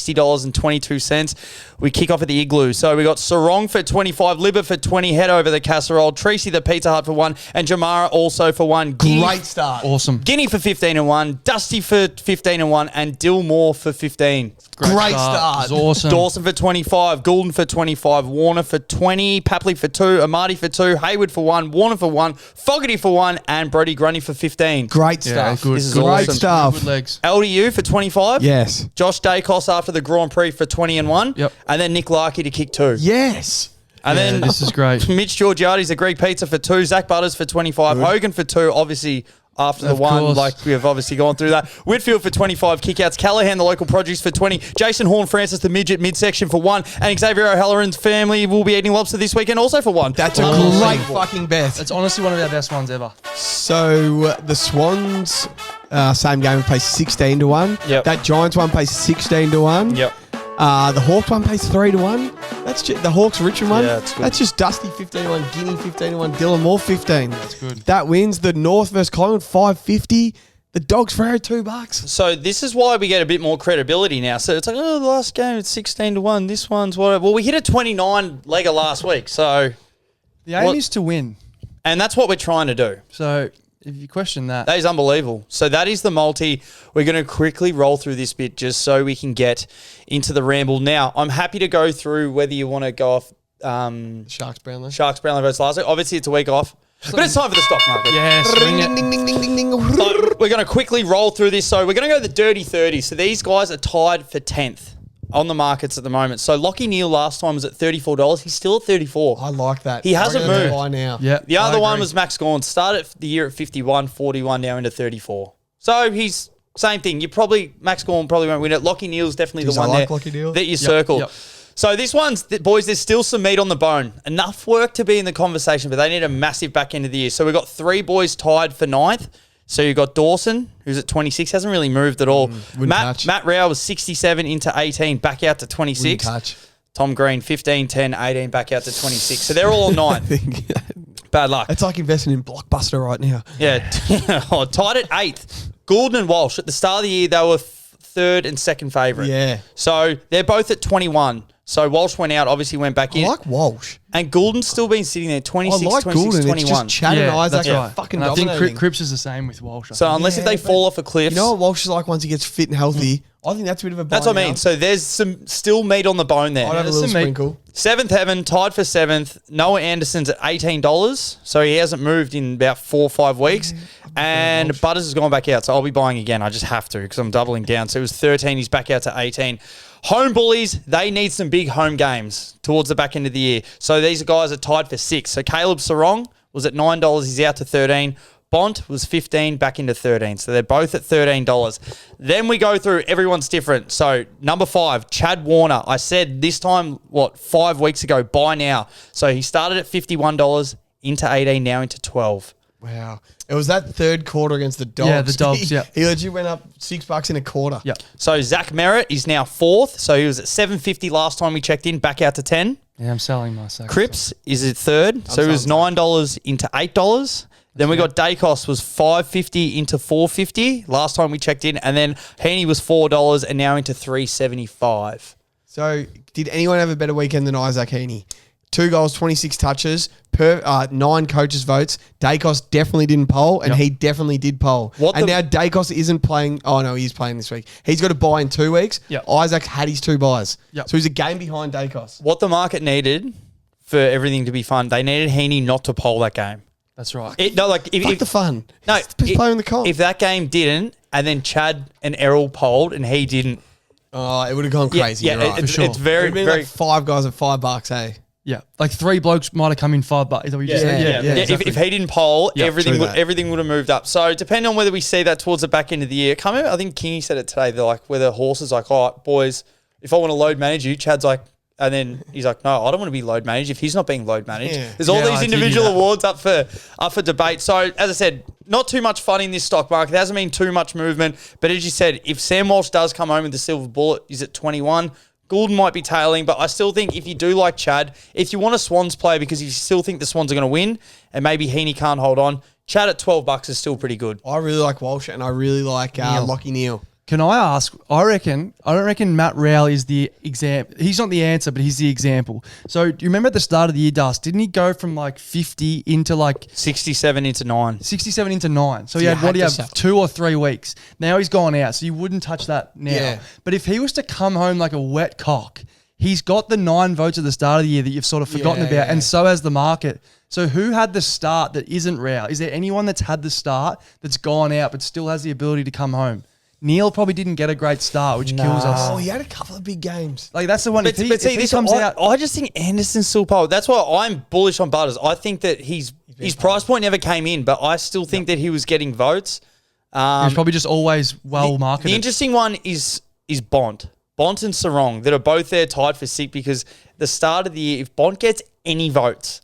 [SPEAKER 2] $100,060.22. We kick off at the Igloo. So we got Sarong for 25, Libber for 20, head over the casserole, Tracy the Pizza Hut for 1, and Jamara also for 1.
[SPEAKER 1] Great start.
[SPEAKER 3] Awesome.
[SPEAKER 2] Guinea for 15 and 1, Dusty for 15 and 1, and Dillmore for 15.
[SPEAKER 1] Great start.
[SPEAKER 3] It's awesome.
[SPEAKER 2] Dawson for 25, Goulden for 25, Warner for 20, Papley for 2, Amati for 2, Hayward for 1, Warner for 1, Fogarty for 1, and Brody Grundy for 15.
[SPEAKER 1] Great
[SPEAKER 3] Yeah,
[SPEAKER 1] stuff.
[SPEAKER 3] good.
[SPEAKER 2] This is
[SPEAKER 1] Great
[SPEAKER 2] awesome.
[SPEAKER 1] stuff.
[SPEAKER 3] Good legs.
[SPEAKER 2] LDU for 25.
[SPEAKER 1] Yes.
[SPEAKER 2] Josh Dacos after the Grand Prix for 20 and 1.
[SPEAKER 3] Yep.
[SPEAKER 2] And then Nick Larkey to kick 2.
[SPEAKER 1] Yes.
[SPEAKER 2] And
[SPEAKER 3] Yeah,
[SPEAKER 2] then
[SPEAKER 3] this is great.
[SPEAKER 2] Mitch Georgiades, a Greek pizza for 2. Zach Butters for 25. Hogan for 2. Obviously, after the
[SPEAKER 3] Of
[SPEAKER 2] 1,
[SPEAKER 3] course.
[SPEAKER 2] like we have obviously gone through that. Whitfield for 25 kickouts. Callahan, the local produce, for 20. Jason Horn Francis, the midget midsection, for 1. And Xavier O'Halloran's family will be eating lobster this weekend also for 1.
[SPEAKER 1] That's a great fucking bet.
[SPEAKER 3] It's honestly one of our best ones ever.
[SPEAKER 1] So the Swans, same game, pays 16 to 1.
[SPEAKER 2] Yep.
[SPEAKER 1] That Giants one pays 16 to 1.
[SPEAKER 2] Yep.
[SPEAKER 1] The Hawks one pays 3 to 1. That's just the Hawks Richmond one.
[SPEAKER 2] Yeah, it's good.
[SPEAKER 1] That's just Dusty 15 to 1, Guinea 15 to 1, Dylan Moore 15.
[SPEAKER 3] That's good.
[SPEAKER 1] That wins the North versus Collingwood 550. The Dogs for $2.
[SPEAKER 2] So this is why we get a bit more credibility now. So it's like, oh, the last game it's 16 to 1. This one's whatever. Well, we hit a 29 legger last week. So,
[SPEAKER 3] The aim
[SPEAKER 2] What-
[SPEAKER 3] is to win.
[SPEAKER 2] and that's what we're trying to do.
[SPEAKER 3] So If you question that.
[SPEAKER 2] That is unbelievable. So that is the multi. We're going to quickly roll through this bit just so we can get into the ramble. Now, I'm happy to go through whether you want to go off
[SPEAKER 1] Sharks Brownlow.
[SPEAKER 2] Sharks Brownlow versus last week. Obviously, it's a week off. But it's time for the stock market.
[SPEAKER 3] Yeah, swing it.
[SPEAKER 1] Ding, ding, ding, ding, ding.
[SPEAKER 2] But we're going to quickly roll through this. So we're going to go the dirty 30. So these guys are tied for 10th on the markets at the moment. So Lockie Neal last time was at $34. He's still at 34.
[SPEAKER 1] I like that.
[SPEAKER 2] He hasn't moved.
[SPEAKER 1] Buy now.
[SPEAKER 3] Yeah.
[SPEAKER 2] The
[SPEAKER 3] I
[SPEAKER 2] other one
[SPEAKER 3] agree.
[SPEAKER 2] was Max Gawn. Started the year at 51, 41, now into 34. So he's same thing. Max Gawn probably won't win it. Lockie Neal's definitely
[SPEAKER 1] Jeez,
[SPEAKER 2] the one
[SPEAKER 1] I like
[SPEAKER 2] there
[SPEAKER 1] Lockie Neal.
[SPEAKER 2] that you circle.
[SPEAKER 3] Yep.
[SPEAKER 2] So this one's, boys, there's still some meat on the bone. Enough work to be in the conversation, but they need a massive back end of the year. So we've got 3 boys tied for 9th. So you've got Dawson, who's at 26, hasn't really moved at all. Matt Rao was 67 into 18, back out to 26.
[SPEAKER 1] Touch.
[SPEAKER 2] Tom Green, 15, 10, 18, back out to 26. So they're all on 9th. Bad luck.
[SPEAKER 1] It's like investing in Blockbuster right now.
[SPEAKER 2] Yeah. Tied at 8th. Goulden and Walsh. At the start of the year, they were 3rd and 2nd favourite.
[SPEAKER 1] Yeah.
[SPEAKER 2] So they're both at 21. So Walsh went out, obviously went back in.
[SPEAKER 1] I like Walsh.
[SPEAKER 2] And Goulden's still been sitting there, 26,
[SPEAKER 1] I like
[SPEAKER 2] 26,
[SPEAKER 1] Goulden.
[SPEAKER 2] 21.
[SPEAKER 1] It's just Chad and Isaac are fucking
[SPEAKER 3] And I think
[SPEAKER 1] dominating.
[SPEAKER 3] Cripps is the same with Walsh. I
[SPEAKER 2] So
[SPEAKER 3] think.
[SPEAKER 2] unless if they fall off a cliff.
[SPEAKER 1] You know what Walsh is like once he gets fit and healthy? I think that's a bit of a
[SPEAKER 2] That's what I mean. So there's some still meat on the bone there.
[SPEAKER 1] I'd have a
[SPEAKER 3] there's
[SPEAKER 1] little
[SPEAKER 3] some meat.
[SPEAKER 1] sprinkle.
[SPEAKER 2] 7th Heaven, tied for 7th. Noah Anderson's at $18. So he hasn't moved in about 4 or 5 weeks. And Butters has gone back out. So I'll be buying again. I just have to because I'm doubling down. So it was 13. He's back out to 18. Home bullies, they need some big home games towards the back end of the year. So these guys are tied for 6. So Caleb Sarong was at $9. He's out to 13. Bont was 15, back into 13. So they're both at $13. Then we go through, everyone's different. So number 5, Chad Warner. I said this time, 5 weeks ago, buy now. So he started at $51, into 18, now into 12.
[SPEAKER 1] Wow. It was that third quarter against the Dogs.
[SPEAKER 3] Yeah, the Dogs, yeah.
[SPEAKER 1] He legit went up $6 in a quarter.
[SPEAKER 3] Yeah.
[SPEAKER 2] So Zach Merritt is now 4th. So he was at $7.50 last time we checked in, back out to 10.
[SPEAKER 3] Yeah, I'm selling my sack.
[SPEAKER 2] Cripps is at 3rd. So he was $9 into $8. Then we got Dacos was $5.50 into $4.50 last time we checked in. And then Heaney was $4 and now into $3.75.
[SPEAKER 1] So did anyone have a better weekend than Isaac Heaney? 2 goals, 26 touches, 9 coaches' votes. Dacos definitely didn't poll, and he definitely did poll. Now Dacos isn't playing. Oh, no, he's playing this week. He's got a buy in 2 weeks.
[SPEAKER 3] Yep.
[SPEAKER 1] Isaac had his 2 buys.
[SPEAKER 3] Yep.
[SPEAKER 1] So he's a game behind Dacos.
[SPEAKER 2] What the market needed for everything to be fun, they needed Heaney not to poll that game.
[SPEAKER 3] That's right.
[SPEAKER 2] If
[SPEAKER 1] Fuck the fun.
[SPEAKER 2] No,
[SPEAKER 1] He's the best player in the comp.
[SPEAKER 2] If that game didn't, and then Chad and Errol polled and he didn't,
[SPEAKER 1] Oh, it would have gone crazy.
[SPEAKER 2] Yeah,
[SPEAKER 1] you're right.
[SPEAKER 2] it's,
[SPEAKER 3] For sure.
[SPEAKER 2] it's very,
[SPEAKER 1] It'd been
[SPEAKER 2] very.
[SPEAKER 1] like 5 guys at $5, hey?
[SPEAKER 3] Yeah. Like 3 blokes might have come in $5. Is that what you just said?
[SPEAKER 1] Yeah, exactly.
[SPEAKER 2] If he didn't poll,
[SPEAKER 3] Yeah,
[SPEAKER 2] everything
[SPEAKER 1] true that.
[SPEAKER 2] everything would have moved up. So depending on whether we see that towards the back end of the year, I can't remember, I think Kingy said it today. They're like, where the horse is like, oh, boys, if I want to load manage you, Chad's like, and then he's like, no, I don't want to be load managed if he's not being load managed.
[SPEAKER 1] Yeah.
[SPEAKER 2] There's all
[SPEAKER 3] Yeah,
[SPEAKER 2] these
[SPEAKER 3] I did hear
[SPEAKER 2] individual
[SPEAKER 3] that.
[SPEAKER 2] awards up for debate. So as I said, not too much fun in this stock market. There hasn't been too much movement. But as you said, if Sam Walsh does come home with the silver bullet, he's at 21. Goulden might be tailing, but I still think if you do like Chad, if you want a Swans player because you still think the Swans are going to win and maybe Heaney can't hold on, Chad at $12 is still pretty good.
[SPEAKER 1] I really like Walsh, and I really like Lockie Neal.
[SPEAKER 3] Can I ask? I don't reckon Matt Rowell is the example. He's not the answer, but he's the example. So do you remember at the start of the year, Dust? Didn't he go from like 50 into like
[SPEAKER 2] 67 into 9.
[SPEAKER 3] 67 into 9? So he
[SPEAKER 1] you
[SPEAKER 3] had, what do you
[SPEAKER 1] had to
[SPEAKER 3] have,
[SPEAKER 1] sell.
[SPEAKER 3] 2 or 3 weeks. Now he's gone out, so you wouldn't touch that now.
[SPEAKER 1] Yeah.
[SPEAKER 3] But if he was to come home like a wet cock, he's got the 9 votes at the start of the year that you've sort of forgotten
[SPEAKER 1] Yeah,
[SPEAKER 3] about,
[SPEAKER 1] yeah.
[SPEAKER 3] and so has the market. So who had the start that isn't Rowell? Is there anyone that's had the start that's gone out but still has the ability to come home? Neil probably didn't get a great start, which kills us.
[SPEAKER 1] Oh, he had a couple of big games.
[SPEAKER 3] Like that's the one.
[SPEAKER 2] But,
[SPEAKER 3] If
[SPEAKER 2] but see,
[SPEAKER 3] he
[SPEAKER 2] this
[SPEAKER 3] comes
[SPEAKER 2] I,
[SPEAKER 3] out,
[SPEAKER 2] I just think Anderson's still powered. That's why I'm bullish on Butters. I think that his price point never came in, but I still think that he was getting votes.
[SPEAKER 3] he's probably just always well marketed.
[SPEAKER 2] The interesting one is Bont. Bont and Sarong that are both there tied for 6 because the start of the year, if Bont gets any votes,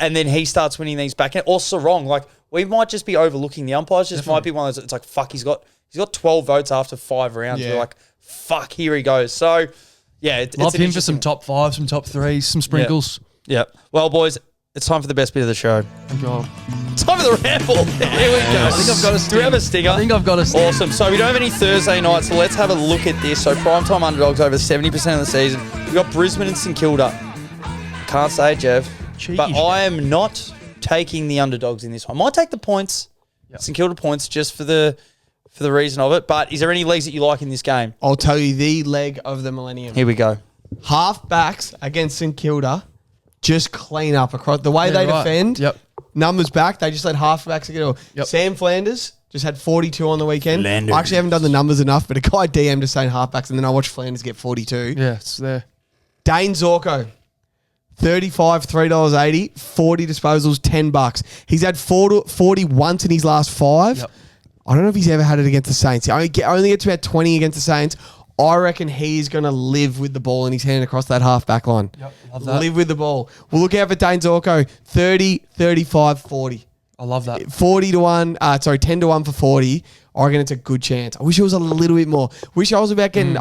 [SPEAKER 2] and then he starts winning these back end, or Sarong, we might just be overlooking the umpires. Just might be one of those. It's like fuck, he's got 12 votes after 5 rounds.
[SPEAKER 1] Yeah.
[SPEAKER 2] We're like fuck, here he goes. So yeah,
[SPEAKER 3] Love
[SPEAKER 2] it's
[SPEAKER 3] him for some top 5s, some top 3s, some sprinkles.
[SPEAKER 2] Yeah. Well, boys, it's time for the best bit of the show.
[SPEAKER 3] Thank God.
[SPEAKER 2] It's time for the ramble. Here we go.
[SPEAKER 3] I think I've got a
[SPEAKER 2] Do we have a stinger?
[SPEAKER 3] I think I've got a stinger.
[SPEAKER 2] Awesome. So we don't have any Thursday nights, so let's have a look at this. So primetime underdogs over 70% of the season. We've got Brisbane and St Kilda. Can't say it, Jeff.
[SPEAKER 3] Cheeky
[SPEAKER 2] but
[SPEAKER 3] shit.
[SPEAKER 2] I am not taking the underdogs in this one. I might take the points. St Kilda points just for the reason of it. But is there any legs that you like in this game?
[SPEAKER 1] I'll tell you the leg of the millennium.
[SPEAKER 2] Here we go.
[SPEAKER 1] Half backs against St Kilda, just clean up across the way they defend.
[SPEAKER 3] Yep.
[SPEAKER 1] Numbers back, they just let half backs get it.
[SPEAKER 3] Yep.
[SPEAKER 1] Sam Flanders just had 42 on the weekend.
[SPEAKER 2] Flanders.
[SPEAKER 1] I actually haven't done the numbers enough, but a guy DM'd us saying halfbacks, and then I watched Flanders get 42.
[SPEAKER 3] Yeah, it's there.
[SPEAKER 1] Dane Zorko, 35, $3.80, 40 disposals, $10. He's had 40 once in his last 5.
[SPEAKER 3] Yep.
[SPEAKER 1] I don't know if he's ever had it against the Saints. He only gets about 20 against the Saints. I reckon he's going to live with the ball in his hand across that half-back line.
[SPEAKER 3] Yep, love that.
[SPEAKER 1] Live with the ball. We'll look out for Dane Zorko, 30, 35, 40.
[SPEAKER 3] I love that.
[SPEAKER 1] 10 to 1 for 40. I reckon it's a good chance. I wish it was a little bit more. I wish I was getting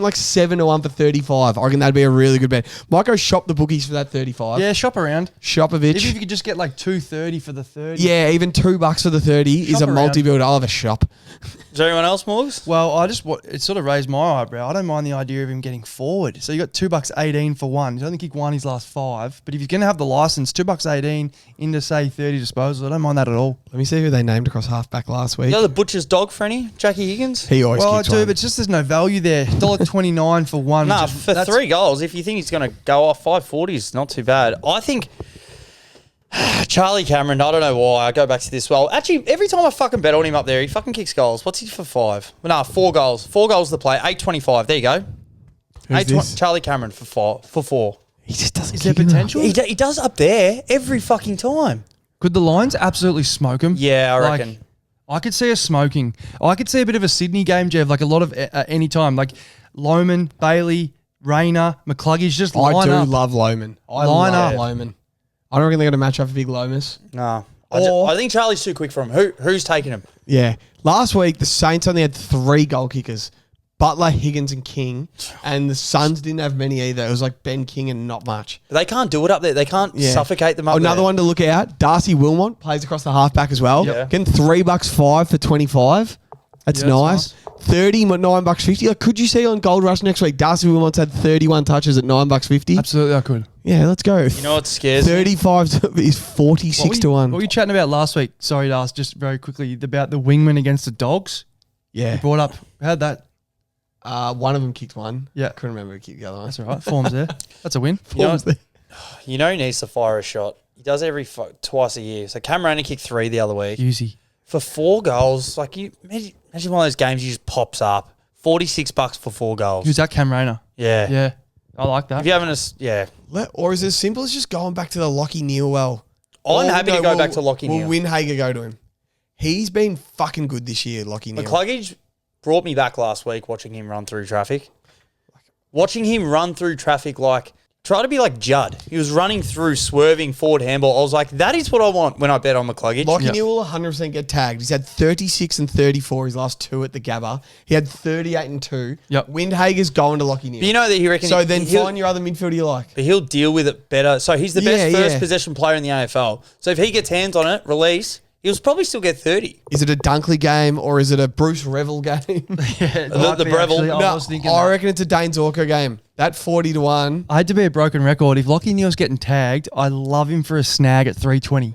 [SPEAKER 1] like 7 to 1 for 35. I reckon that'd be a really good bet. Might go shop the bookies for that 35.
[SPEAKER 3] Yeah, shop around.
[SPEAKER 1] Shopovich.
[SPEAKER 3] If you could just get like 230 for the 30.
[SPEAKER 1] Yeah, even $2 for the 30 is a
[SPEAKER 3] around.
[SPEAKER 1] multi-build. I'll have a shop.
[SPEAKER 2] Is there anyone else, Morgs?
[SPEAKER 3] Well, it sort of raised my eyebrow. I don't mind the idea of him getting forward. So you got $2.18 for one. He's only kicked one his last 5. But if you're going to have the license, $2.18 into say 30 disposals, I don't mind that at all.
[SPEAKER 1] Let me see who they named across halfback last week.
[SPEAKER 2] You know the butcher's dog, Frenny? Jackie Higgins?
[SPEAKER 1] He always
[SPEAKER 3] Well, I
[SPEAKER 1] kicks
[SPEAKER 3] do,
[SPEAKER 1] one.
[SPEAKER 3] but it's just there's no value there. $1.29 for one.
[SPEAKER 2] Nah,
[SPEAKER 3] which is-
[SPEAKER 2] for
[SPEAKER 3] that's-
[SPEAKER 2] 3 goals, if you think he's going to go off 540 is not too bad. I think Charlie Cameron, I don't know why. I go back to this. Well, actually, every time I fucking bet on him up there, he fucking kicks goals. What's he for 5? Well, nah, 4 goals. 4 goals to play. 8.25. There you go.
[SPEAKER 1] Who's this?
[SPEAKER 2] Charlie Cameron for 4.
[SPEAKER 1] He just doesn't
[SPEAKER 3] Is there
[SPEAKER 1] kick enough.
[SPEAKER 3] potential?
[SPEAKER 2] He does up there every fucking time.
[SPEAKER 3] Could the Lions absolutely smoke him?
[SPEAKER 2] Yeah, I
[SPEAKER 3] Like,
[SPEAKER 2] reckon.
[SPEAKER 3] I could see us smoking. I could see a bit of a Sydney game, Jeff, like a lot of any time. Like Loman, Bailey, Rayner, McCluggy's just line
[SPEAKER 1] I do
[SPEAKER 3] up.
[SPEAKER 1] love Loman. I
[SPEAKER 3] Line
[SPEAKER 1] love
[SPEAKER 3] up.
[SPEAKER 1] Loman. I don't reckon they're going to match up for big Lomas.
[SPEAKER 2] Nah.
[SPEAKER 1] Or-
[SPEAKER 2] I think Charlie's too quick for him. Who's taking him?
[SPEAKER 1] Yeah. Last week, the Saints only had 3 goal kickers. Butler, Higgins, and King. And the Suns didn't have many either. It was like Ben King and not much.
[SPEAKER 2] They can't do it up there. They can't suffocate them up there.
[SPEAKER 1] Another one to look out. Darcy Wilmot plays across the halfback as well.
[SPEAKER 2] Yeah.
[SPEAKER 1] Getting $3.05 for 25. That's
[SPEAKER 3] Yeah, that's
[SPEAKER 1] nice. 30, $9.50. Like, could you see on Gold Rush next week? Darcy Wilmot's had 31 touches at $9.50.
[SPEAKER 3] Absolutely, I could.
[SPEAKER 1] Yeah, let's go.
[SPEAKER 2] You know what scares me?
[SPEAKER 1] 35 is 46 to 1.
[SPEAKER 3] What were you chatting about last week? Sorry to ask, just very quickly, about the wingman against the Dogs.
[SPEAKER 1] Yeah.
[SPEAKER 3] You brought up, how'd that?
[SPEAKER 1] One of them kicked one.
[SPEAKER 3] Yeah.
[SPEAKER 1] Couldn't remember who kicked the other one.
[SPEAKER 3] That's all right. Form's there. That's a win.
[SPEAKER 2] You know,
[SPEAKER 1] Forms there.
[SPEAKER 2] you know he needs to fire a shot. He does every twice a year. So Cameron only kicked 3 the other week.
[SPEAKER 3] Easy.
[SPEAKER 2] For 4 goals, like you imagine one of those games he just pops up. $46 for 4 goals.
[SPEAKER 3] Who's that? Cam Rayner.
[SPEAKER 2] Yeah.
[SPEAKER 3] Yeah. I like that.
[SPEAKER 2] If you haven't,
[SPEAKER 1] Or is it as simple as just going back to the Lockie Neilwell?
[SPEAKER 2] I'm happy to go back to Lockie Neal.
[SPEAKER 1] Will Windhager go to him? He's been fucking good this year, Lockie Neal.
[SPEAKER 2] McCluggage brought me back last week watching him run through traffic. Watching him run through traffic like, try to be like Judd. He was running through, swerving, forward handball. I was like, that is what I want when I bet on McCluggage.
[SPEAKER 1] Lockie
[SPEAKER 3] Yep.
[SPEAKER 1] Neal will 100% get tagged. He's had 36 and 34 his last 2 at the Gabba. He had 38 and 2.
[SPEAKER 3] Yep.
[SPEAKER 1] Windhager's going to Lockie Neal.
[SPEAKER 2] But you know that he reckons.
[SPEAKER 1] So then
[SPEAKER 2] he'll-
[SPEAKER 1] find your other midfielder you like.
[SPEAKER 2] But he'll deal with it better. So he's the best
[SPEAKER 1] Yeah,
[SPEAKER 2] first
[SPEAKER 1] yeah.
[SPEAKER 2] possession player in the AFL. So if he gets hands on it, release, he'll probably still get 30.
[SPEAKER 1] Is it a Dunkley game or is it a Bruce Revel game?
[SPEAKER 3] Yeah,
[SPEAKER 2] The Breville.
[SPEAKER 3] actually. I
[SPEAKER 1] No,
[SPEAKER 3] was thinking
[SPEAKER 1] I
[SPEAKER 3] that.
[SPEAKER 1] reckon it's a Dane Zorko game. That 40 to 1.
[SPEAKER 3] I had to be a broken record. If Lockie Neal's getting tagged, I love him for a snag at 320.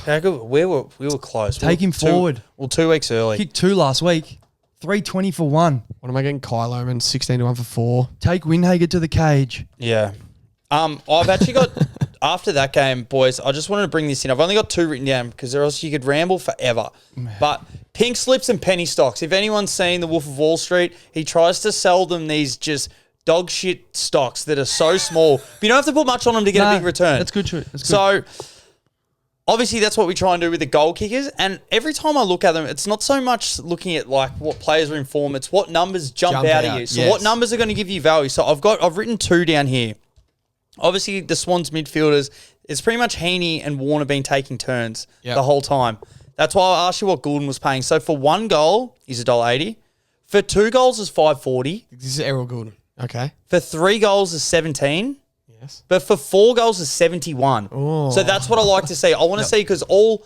[SPEAKER 2] How good? We were close.
[SPEAKER 3] Take him forward.
[SPEAKER 2] 2 weeks early.
[SPEAKER 3] Kicked 2 last week. 320 for 1.
[SPEAKER 1] What am I getting? Kyle Oman, 16 to 1 for 4.
[SPEAKER 3] Take Windhager to the cage.
[SPEAKER 2] Yeah. I've actually got after that game, boys. I just wanted to bring this in. I've only got 2 written down because or else you could ramble forever. But pink slips and penny stocks. If anyone's seen The Wolf of Wall Street, he tries to sell them these just dog shit stocks that are so small. But you don't have to put much on them to get a
[SPEAKER 3] Nah,
[SPEAKER 2] big return.
[SPEAKER 3] That's good. That's good.
[SPEAKER 2] So obviously that's what we try and do with the goal kickers. And every time I look at them, it's not so much looking at like what players are in form. It's what numbers jump out at you. So
[SPEAKER 1] yes.
[SPEAKER 2] what numbers are going to give you value? So I've written 2 down here. Obviously the Swans midfielders, it's pretty much Heaney and Warner been taking turns
[SPEAKER 1] Yep.
[SPEAKER 2] the whole time. That's why I asked you what Goulden was paying. So for 1 goal is $1.80. For 2 goals is $5.40.
[SPEAKER 1] This is Errol Goulden. Okay.
[SPEAKER 2] For 3 goals is 17.
[SPEAKER 1] Yes.
[SPEAKER 2] But for 4 goals is 71.
[SPEAKER 1] Oh.
[SPEAKER 2] So that's what I like to see. I want to see because all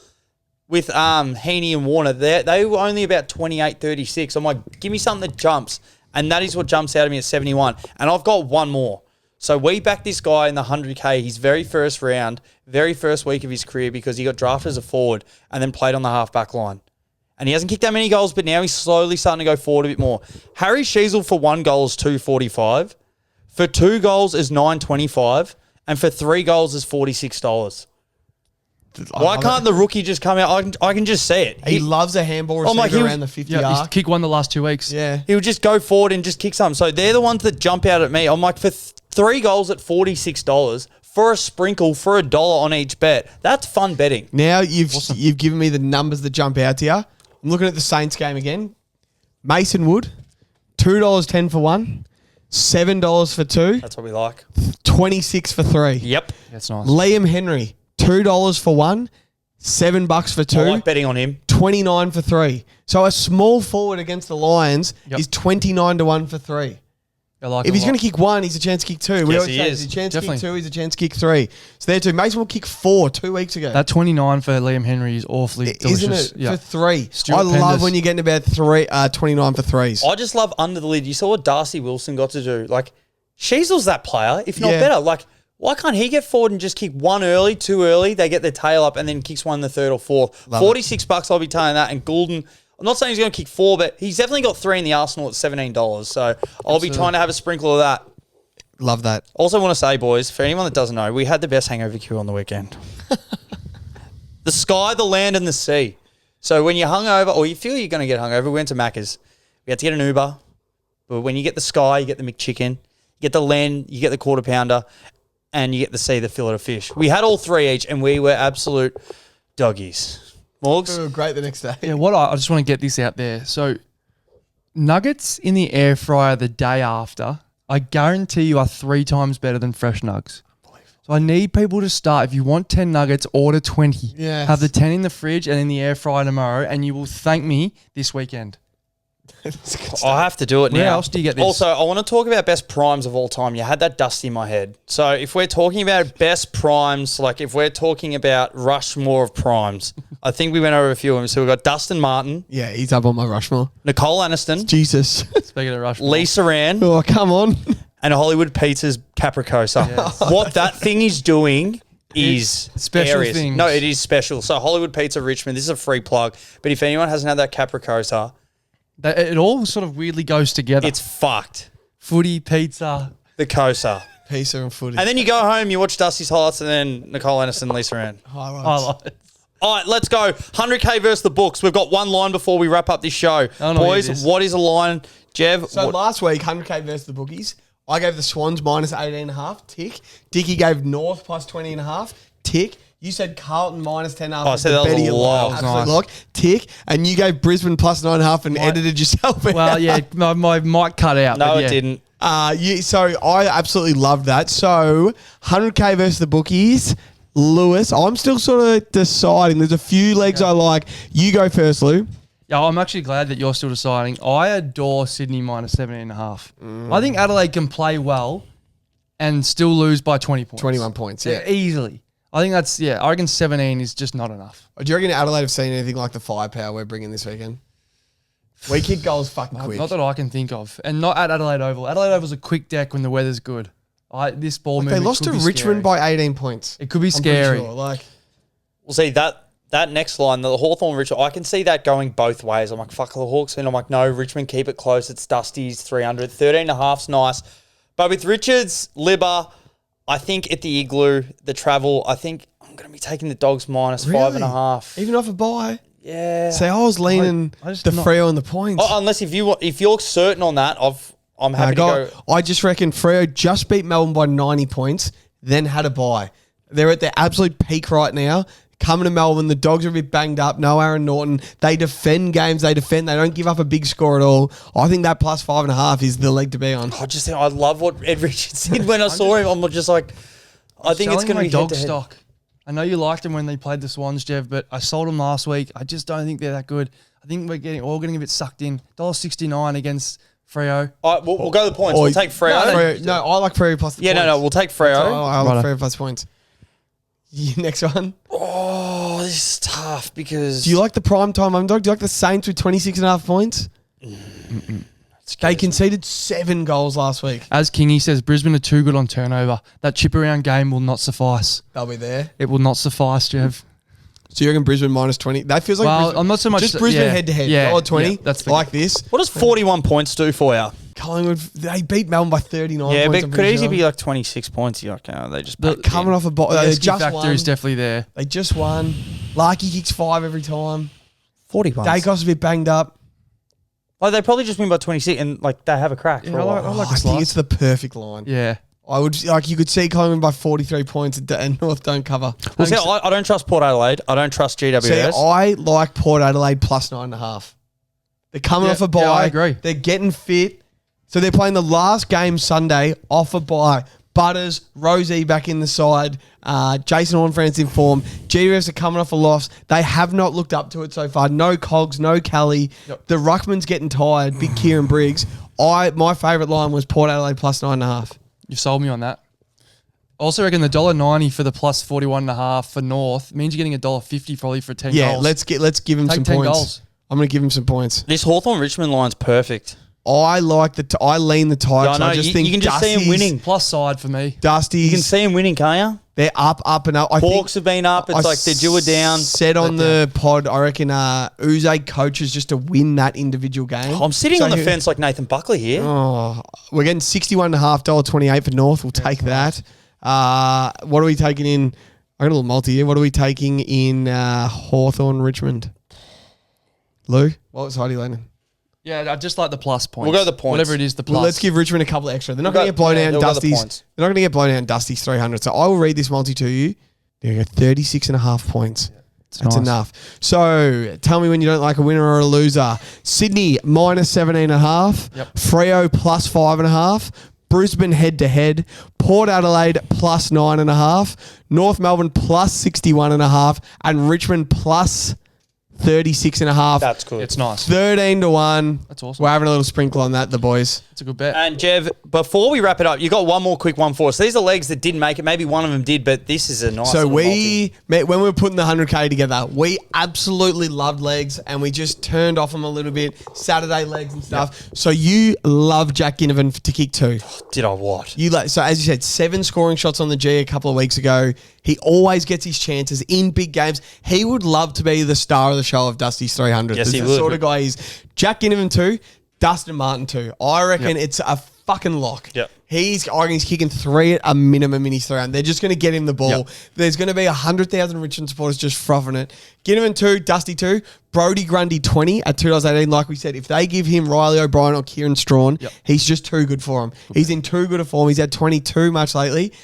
[SPEAKER 2] with Heaney and Warner, they were only about 28, 36. I'm like, give me something that jumps. And that is what jumps out of me at 71. And I've got one more. So we backed this guy in the 100K, his very first round, very first week of his career, because he got drafted as a forward and then played on the half-back line. And he hasn't kicked that many goals, but now he's slowly starting to go forward a bit more. Harry Sheasel for 1 goal is $2.45. For 2 goals is $9.25. And for 3 goals is $46. Why can't the rookie just come out? I can just see it.
[SPEAKER 1] He loves a handball receiver around the 50
[SPEAKER 3] Yeah, he's
[SPEAKER 1] arc.
[SPEAKER 3] kicked one the last 2 weeks.
[SPEAKER 1] Yeah.
[SPEAKER 2] He'll just go forward and just kick something. So they're the ones that jump out at me. I'm like, for 3 goals at $46 for a sprinkle for $1 on each bet. That's fun betting.
[SPEAKER 1] Now you've given me the numbers that jump out to you. I'm looking at the Saints game again. Mason Wood, $2.10 for 1, $7 for 2,
[SPEAKER 2] That's what we like.
[SPEAKER 1] 26 for 3.
[SPEAKER 2] Yep.
[SPEAKER 3] That's nice.
[SPEAKER 1] Liam Henry, $2 for 1, $7 for 2,
[SPEAKER 2] I like betting on him.
[SPEAKER 1] 29 for 3. So a small forward against the Lions
[SPEAKER 3] Yep.
[SPEAKER 1] is 29 to 1 for 3.
[SPEAKER 3] I like
[SPEAKER 1] If
[SPEAKER 3] it
[SPEAKER 1] he's
[SPEAKER 3] a
[SPEAKER 1] going
[SPEAKER 3] lot.
[SPEAKER 1] to kick 1, he's a chance to kick 2. We
[SPEAKER 2] Yes,
[SPEAKER 1] always
[SPEAKER 2] he
[SPEAKER 1] say
[SPEAKER 2] is.
[SPEAKER 1] he's a chance
[SPEAKER 3] Definitely.
[SPEAKER 1] to kick 2, he's a chance to kick 3. So there too. Mason will kick 4 2 weeks ago.
[SPEAKER 3] That 29 for Liam Henry is awfully delicious.
[SPEAKER 1] Isn't it?
[SPEAKER 3] Yeah.
[SPEAKER 1] For 3.
[SPEAKER 3] Stuart
[SPEAKER 1] I love
[SPEAKER 3] Pendas.
[SPEAKER 1] when you're getting about 29 for 3s.
[SPEAKER 2] I just love under the lid. You saw what Darcy Wilson got to do. Like, Sheasel's that player, if not
[SPEAKER 1] Yeah.
[SPEAKER 2] better. Like, why can't he get forward and just kick 1 early, 2 early? They get their tail up and then kicks 1 in the 3rd or 4th.
[SPEAKER 1] Love it.
[SPEAKER 2] $46, I'll be telling that. And Goulden, I'm not saying he's going to kick 4, but he's definitely got 3 in the arsenal at $17. So I'll be trying to have a sprinkle of that.
[SPEAKER 1] Love that.
[SPEAKER 2] Also want to say, boys, for anyone that doesn't know, we had the best hangover queue on the weekend. The sky, the land, and the sea. So when you're hungover, or you feel you're going to get hungover, we went to Macca's. We had to get an Uber. But when you get the sky, you get the McChicken. You get the land, you get the quarter pounder. And you get the sea, the fillet of fish. We had all 3 each, and we were absolute doggies. Morgs?
[SPEAKER 1] We were great the next day.
[SPEAKER 3] Yeah, I just want to get this out there. So, nuggets in the air fryer the day after, I guarantee you are 3 times better than fresh nugs. So I need people to start. If you want 10 nuggets, order 20.
[SPEAKER 1] Yes.
[SPEAKER 3] Have the 10 in the fridge and in the air fryer tomorrow, and you will thank me this weekend.
[SPEAKER 2] I have to do it now.
[SPEAKER 3] Where else do you get this?
[SPEAKER 2] Also, I want to talk about best primes of all time. You had that dust in my head. So if we're talking about best primes, like if we're talking about Rushmore of primes, I think we went over a few of them. So we've got Dustin Martin,
[SPEAKER 1] Yeah, he's up on my Rushmore.
[SPEAKER 2] Nicole Aniston,
[SPEAKER 1] Jesus.
[SPEAKER 3] Speaking of Rush,
[SPEAKER 2] Lisa Rann,
[SPEAKER 1] Oh, come on.
[SPEAKER 2] and Hollywood Pizza's Capricosa.
[SPEAKER 3] Yes.
[SPEAKER 2] What that thing is doing is
[SPEAKER 3] special
[SPEAKER 2] areas.
[SPEAKER 3] things.
[SPEAKER 2] No, it is special. So Hollywood Pizza Richmond, this is a free plug. But if anyone hasn't had that Capricosa,
[SPEAKER 3] it all sort of weirdly goes together.
[SPEAKER 2] it's fucked.
[SPEAKER 3] footy, pizza.
[SPEAKER 2] The Cosa.
[SPEAKER 1] Pizza and footy.
[SPEAKER 2] And then you go home, you watch Dusty's highlights, and then Nicole Aniston, Lisa Rann.
[SPEAKER 1] Highlights.
[SPEAKER 3] I like it.
[SPEAKER 2] All right, let's go. 100K versus the books. We've got one line before we wrap up this show.
[SPEAKER 3] I don't know what it
[SPEAKER 2] Boys,
[SPEAKER 3] is.
[SPEAKER 2] what is a line? Jev,
[SPEAKER 1] So
[SPEAKER 2] what-
[SPEAKER 1] last week, 100K versus the bookies. I gave the Swans minus 18.5, tick. Dickie gave North plus 20.5, tick. You said Carlton minus 10.5.
[SPEAKER 2] Oh, I said that was a lot.
[SPEAKER 1] Absolute
[SPEAKER 3] Nice.
[SPEAKER 1] lock, tick. And you gave Brisbane plus 9.5 and edited yourself out.
[SPEAKER 3] Well, yeah, my mic cut out.
[SPEAKER 2] no,
[SPEAKER 3] but
[SPEAKER 2] it
[SPEAKER 3] yeah.
[SPEAKER 2] didn't.
[SPEAKER 1] So I absolutely loved that. So 100K versus the bookies. Lewis, I'm still sort of deciding. There's a few legs I like. You go first, Lou.
[SPEAKER 3] Yeah, I'm actually glad that you're still deciding. I adore Sydney minus 17.5. I think Adelaide can play well and still lose by 20 points.
[SPEAKER 1] 21 points, yeah.
[SPEAKER 3] Easily. I think I reckon 17 is just not enough.
[SPEAKER 1] Do you reckon Adelaide have seen anything like the firepower we're bringing this weekend? We kick goals fucking quick.
[SPEAKER 3] Not that I can think of. And not at Adelaide Oval. Adelaide Oval's a quick deck when the weather's good. This ball
[SPEAKER 1] They
[SPEAKER 3] movement
[SPEAKER 1] lost to
[SPEAKER 3] could be
[SPEAKER 1] Richmond
[SPEAKER 3] scary.
[SPEAKER 1] by 18 points.
[SPEAKER 3] It could be
[SPEAKER 1] I'm pretty
[SPEAKER 3] scary.
[SPEAKER 1] sure. Like,
[SPEAKER 2] We'll see that next line, the Hawthorn Richmond, I can see that going both ways. I'm like, fuck the Hawks. And I'm like, no, Richmond, keep it close. It's Dusty's 300. 13.5's nice. But with Richards, Libba, I think at the Igloo, the travel, I think I'm going to be taking the Dogs minus
[SPEAKER 1] really?
[SPEAKER 2] 5.5.
[SPEAKER 1] Even off a bye.
[SPEAKER 2] Yeah.
[SPEAKER 1] See, I was leaning
[SPEAKER 3] I just
[SPEAKER 1] the
[SPEAKER 3] not-
[SPEAKER 1] Freo on the points.
[SPEAKER 2] Oh, unless if you're certain on that, I'm happy to go.
[SPEAKER 1] I just reckon Freo just beat Melbourne by 90 points, then had a bye. They're at their absolute peak right now. Coming to Melbourne, the Dogs are a bit banged up. No Aaron Norton. They defend games. They don't give up a big score at all. I think that plus 5.5 is the leg to be on.
[SPEAKER 2] I love what Ed Richards did when I saw him. I'm just like, I think it's
[SPEAKER 3] Selling
[SPEAKER 2] going to
[SPEAKER 3] my
[SPEAKER 2] be
[SPEAKER 3] dog
[SPEAKER 2] head-to-head.
[SPEAKER 3] stock. I know you liked them when they played the Swans, Jev, but I sold them last week. I just don't think they're that good. I think we're all getting a bit sucked in. $1.69 against Freo.
[SPEAKER 2] All right, we'll go to the points. We'll take Freo.
[SPEAKER 1] No, I like Freo plus the
[SPEAKER 2] Yeah,
[SPEAKER 1] points.
[SPEAKER 2] no, we'll take
[SPEAKER 1] I
[SPEAKER 2] Freo.
[SPEAKER 1] like
[SPEAKER 3] Righto.
[SPEAKER 1] Freo plus points. Next one.
[SPEAKER 2] Oh, this is tough because...
[SPEAKER 1] Do you like the prime time underdog? Do you like the Saints with 26.5 points? They conceded 7 goals last week.
[SPEAKER 3] As Kingy says, Brisbane are too good on turnover. That chip around game will not suffice.
[SPEAKER 1] They'll be there.
[SPEAKER 3] It will not suffice, Jeff.
[SPEAKER 1] So you reckon Brisbane minus 20? That feels like Brisbane.
[SPEAKER 3] I'm not so much
[SPEAKER 1] just Brisbane head to head.
[SPEAKER 3] Yeah,
[SPEAKER 1] 20.
[SPEAKER 3] yeah, that's the
[SPEAKER 1] like this.
[SPEAKER 2] What does 41 points do for you?
[SPEAKER 1] Collingwood, they beat Melbourne by 39
[SPEAKER 2] Yeah,
[SPEAKER 1] points.
[SPEAKER 2] but it could easily be like 26 points. You're like, oh, they just
[SPEAKER 1] coming off a
[SPEAKER 3] The
[SPEAKER 1] they
[SPEAKER 3] risky
[SPEAKER 1] just
[SPEAKER 3] factor
[SPEAKER 1] won.
[SPEAKER 3] is definitely there.
[SPEAKER 1] They just won. Larky kicks 5 every time.
[SPEAKER 2] 40 points.
[SPEAKER 1] Dacos a bit banged up.
[SPEAKER 2] Oh, they probably just win by 26 and like they have a crack for a while.
[SPEAKER 1] I think it's the perfect line.
[SPEAKER 3] Yeah.
[SPEAKER 1] I would like you could see Collingwood by 43 points and North don't cover.
[SPEAKER 2] Well, see, I don't trust Port Adelaide. I don't trust GWS.
[SPEAKER 1] See, I like Port Adelaide plus 9.5. They're coming off a bye.
[SPEAKER 3] Yeah, I agree.
[SPEAKER 1] They're getting fit. So they're playing the last game Sunday off a bye. Butters, Rosie back in the side. Jason Horn-Francis in form. GWS are coming off a loss. They have not looked up to it so far. No Cogs, no Kelly.
[SPEAKER 3] Yep.
[SPEAKER 1] The Ruckman's getting tired. Big Kieran Briggs. My favourite line was Port Adelaide plus 9.5.
[SPEAKER 3] You've sold me on that. Also reckon the $1.90 for the plus 41.5 for North means you're getting $1.50 probably for 10
[SPEAKER 1] Yeah,
[SPEAKER 3] goals.
[SPEAKER 1] let's give him
[SPEAKER 3] Take
[SPEAKER 1] some
[SPEAKER 3] 10
[SPEAKER 1] points.
[SPEAKER 3] goals.
[SPEAKER 1] I'm going to give him some points.
[SPEAKER 2] This Hawthorn Richmond line's perfect.
[SPEAKER 1] I like I lean the Tigers.
[SPEAKER 2] Yeah, I know.
[SPEAKER 1] I just
[SPEAKER 2] You
[SPEAKER 1] think
[SPEAKER 2] can just see him
[SPEAKER 1] Dusty's-
[SPEAKER 2] winning.
[SPEAKER 3] Plus side for me.
[SPEAKER 1] Dusty's,
[SPEAKER 2] You can see him winning, can't you?
[SPEAKER 1] they're up and up.
[SPEAKER 2] Hawks have been up. It's like they're due it down.
[SPEAKER 1] Said on the pod, I reckon Uze coaches just to win that individual game.
[SPEAKER 2] I'm sitting
[SPEAKER 1] So
[SPEAKER 2] on the
[SPEAKER 1] he-
[SPEAKER 2] fence like Nathan Buckley here.
[SPEAKER 1] Oh, we're getting $61.5, $28 for North. We'll take that. What are we taking in? I got a little multi here. What are we taking in Hawthorn Richmond? Lou, what side are you leaning?
[SPEAKER 3] Yeah, I just like the plus points.
[SPEAKER 2] We'll go the points.
[SPEAKER 3] Whatever it is, the plus.
[SPEAKER 1] Well, let's give Richmond a couple extra. They're not
[SPEAKER 2] We'll
[SPEAKER 1] going to
[SPEAKER 2] go-
[SPEAKER 1] get blown
[SPEAKER 2] yeah,
[SPEAKER 1] out in
[SPEAKER 2] they'll go the
[SPEAKER 1] Dusty's.
[SPEAKER 2] points.
[SPEAKER 1] They're not going to get blown out in Dusty's 300. So I will read this multi to you. There you go, 36.5 points. That's
[SPEAKER 3] nice.
[SPEAKER 1] enough. So tell me when you don't like a winner or a loser. Sydney minus 17.5.
[SPEAKER 3] Yep.
[SPEAKER 1] Freo plus 5.5. Brisbane head to head. Port Adelaide plus 9.5. North Melbourne plus 61.5. And Richmond plus 36.5.
[SPEAKER 2] That's good.
[SPEAKER 3] It's nice.
[SPEAKER 1] 13-1.
[SPEAKER 3] That's awesome.
[SPEAKER 1] We're having a little sprinkle on that, the boys.
[SPEAKER 3] It's a good bet.
[SPEAKER 2] And Jev, before we wrap it up, you got one more quick one for us. These are legs that didn't make it. Maybe one of them did, but this is a nice.
[SPEAKER 1] So
[SPEAKER 2] little multi.
[SPEAKER 1] when we were putting the 100K together, we absolutely loved legs and we just turned off them a little bit. Saturday legs and stuff. So you love Jack Ginnivan to kick 2.
[SPEAKER 2] Did I what?
[SPEAKER 1] So as you said, 7 scoring shots on the G a couple of weeks ago. He always gets his chances in big games. He would love to be the star of the show of Dusty's 300.
[SPEAKER 2] Yes,
[SPEAKER 1] That's
[SPEAKER 2] he
[SPEAKER 1] the
[SPEAKER 2] would.
[SPEAKER 1] sort of guy he's. Jack Ginnivan 2, Dustin Martin 2. I reckon it's a fucking lock.
[SPEAKER 2] Yep.
[SPEAKER 1] I reckon he's kicking 3 at a minimum in his 300. They're just going to get him the ball.
[SPEAKER 2] Yep.
[SPEAKER 1] There's going to be 100,000 Richmond supporters just frothing it. Ginnivan 2, Dusty 2, Brody Grundy 20 at $2.18. Like we said, if they give him Riley O'Brien or Kieran Strawn, he's just too good for him. He's in too good a form. He's had 22 much lately.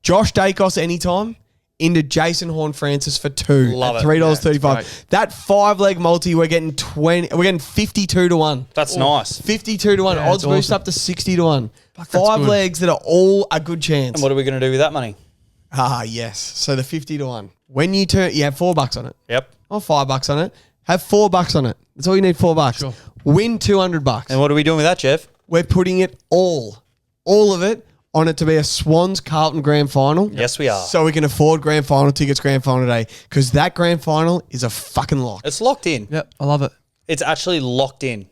[SPEAKER 1] Josh Dacos anytime. Into Jason Horn-Francis for 2
[SPEAKER 2] Love
[SPEAKER 1] at
[SPEAKER 2] it.
[SPEAKER 1] $3.35.
[SPEAKER 3] Yeah, it's
[SPEAKER 1] That 5-leg multi, we're getting 52-1.
[SPEAKER 2] That's nice.
[SPEAKER 1] 52-1.
[SPEAKER 3] Yeah,
[SPEAKER 1] Odds
[SPEAKER 3] it's
[SPEAKER 1] boost
[SPEAKER 3] awesome.
[SPEAKER 1] up to 60-1.
[SPEAKER 3] that's
[SPEAKER 1] 5
[SPEAKER 3] good.
[SPEAKER 1] legs that are all a good chance.
[SPEAKER 2] And what are we going to do with that money?
[SPEAKER 1] Yes. So the 50-1. When you have $4 on it.
[SPEAKER 2] Yep.
[SPEAKER 1] Or $5 on it. Have $4 on it. That's all you need, $4.
[SPEAKER 3] Sure.
[SPEAKER 1] Win $200.
[SPEAKER 2] And what are we doing with that, Jeff?
[SPEAKER 1] We're putting it all of it, on it to be a Swans Carlton grand final.
[SPEAKER 2] Yes, we are.
[SPEAKER 1] So we can afford grand final tickets grand final day. Because that grand final is a fucking lock.
[SPEAKER 2] It's locked in.
[SPEAKER 3] Yep, I love it.
[SPEAKER 2] It's actually locked in.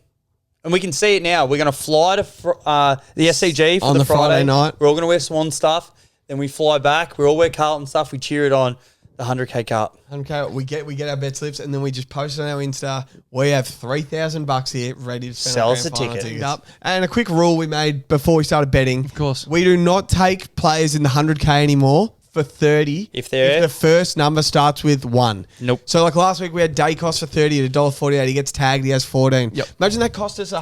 [SPEAKER 2] And we can see it now. We're going to fly to the SCG for
[SPEAKER 1] On the Friday night.
[SPEAKER 2] We're all going to wear Swan stuff. Then we fly back. We all wear Carlton stuff. We cheer it on. The 100K Cup.
[SPEAKER 1] 100K, we get our bet slips and then we just post it on our Insta. We have $3,000 here ready to spend
[SPEAKER 2] Sell
[SPEAKER 1] on
[SPEAKER 2] us
[SPEAKER 1] grand
[SPEAKER 2] a
[SPEAKER 1] final
[SPEAKER 2] ticket.
[SPEAKER 1] tickets. Yep. And a quick rule we made before we started betting. Of
[SPEAKER 3] course.
[SPEAKER 1] We do not take players in the 100K anymore for 30
[SPEAKER 2] If they're-
[SPEAKER 1] the first number starts with 1.
[SPEAKER 2] Nope.
[SPEAKER 1] So like last week we had Dacos for 30 at $1.48. He gets tagged, he has 14.
[SPEAKER 3] Yep.
[SPEAKER 1] Imagine that cost us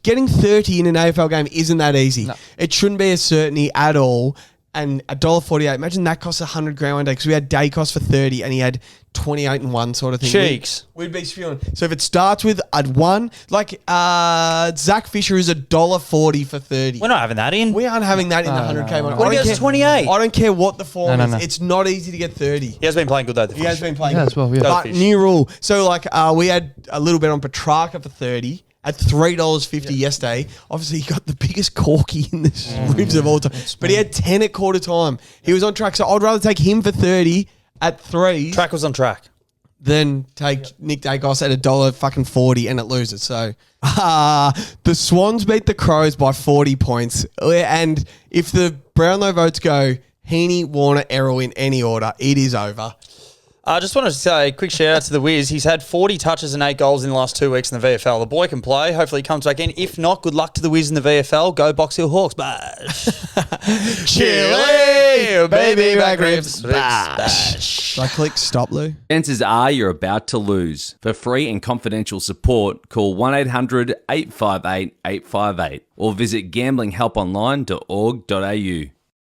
[SPEAKER 1] getting 30 in an AFL game isn't that easy.
[SPEAKER 3] No.
[SPEAKER 1] It shouldn't be a certainty at all. And $1.48. Imagine that costs $100,000 one day because we had Dacos for 30 and he had 28 and 1 sort of thing.
[SPEAKER 2] Cheeks.
[SPEAKER 1] We'd be spewing. So if it starts with a 1, like Zach Fisher is $1.40 for 30.
[SPEAKER 2] We're not having that in.
[SPEAKER 1] We aren't having that in the 100K one.
[SPEAKER 2] What if he goes 28?
[SPEAKER 1] I don't care what the form
[SPEAKER 3] No,
[SPEAKER 1] is.
[SPEAKER 3] no.
[SPEAKER 1] It's not easy to get 30.
[SPEAKER 2] He has been playing good though.
[SPEAKER 1] He has been playing.
[SPEAKER 3] Yeah,
[SPEAKER 1] good.
[SPEAKER 3] as well, yeah.
[SPEAKER 1] But
[SPEAKER 2] Fish.
[SPEAKER 1] new rule. So like we had a little bit on Petrarca for 30 at $3.50 yesterday. Obviously, he got the biggest corky in the ribs of all time. But he had 10 at quarter time. He was on track. So I'd rather take him for 30 at 3.
[SPEAKER 2] Track was on track.
[SPEAKER 1] then take Nick Dacos at $1.40 and it loses. So the Swans beat the Crows by 40 points. And if the Brownlow votes go Heaney, Warner, Errol in any order, it is over.
[SPEAKER 2] I just wanted to say a quick shout out to the Wiz. He's had 40 touches and 8 goals in the last 2 weeks in the VFL. The boy can play. Hopefully he comes back in. If not, good luck to the Wiz in the VFL. Go Box Hill Hawks. Bash.
[SPEAKER 1] Chili, baby back ribs.
[SPEAKER 2] Bash.
[SPEAKER 1] Should I click stop, Lou?
[SPEAKER 4] Chances are you're about to lose. For free and confidential support, call 1-800-858-858 or visit gamblinghelponline.org.au.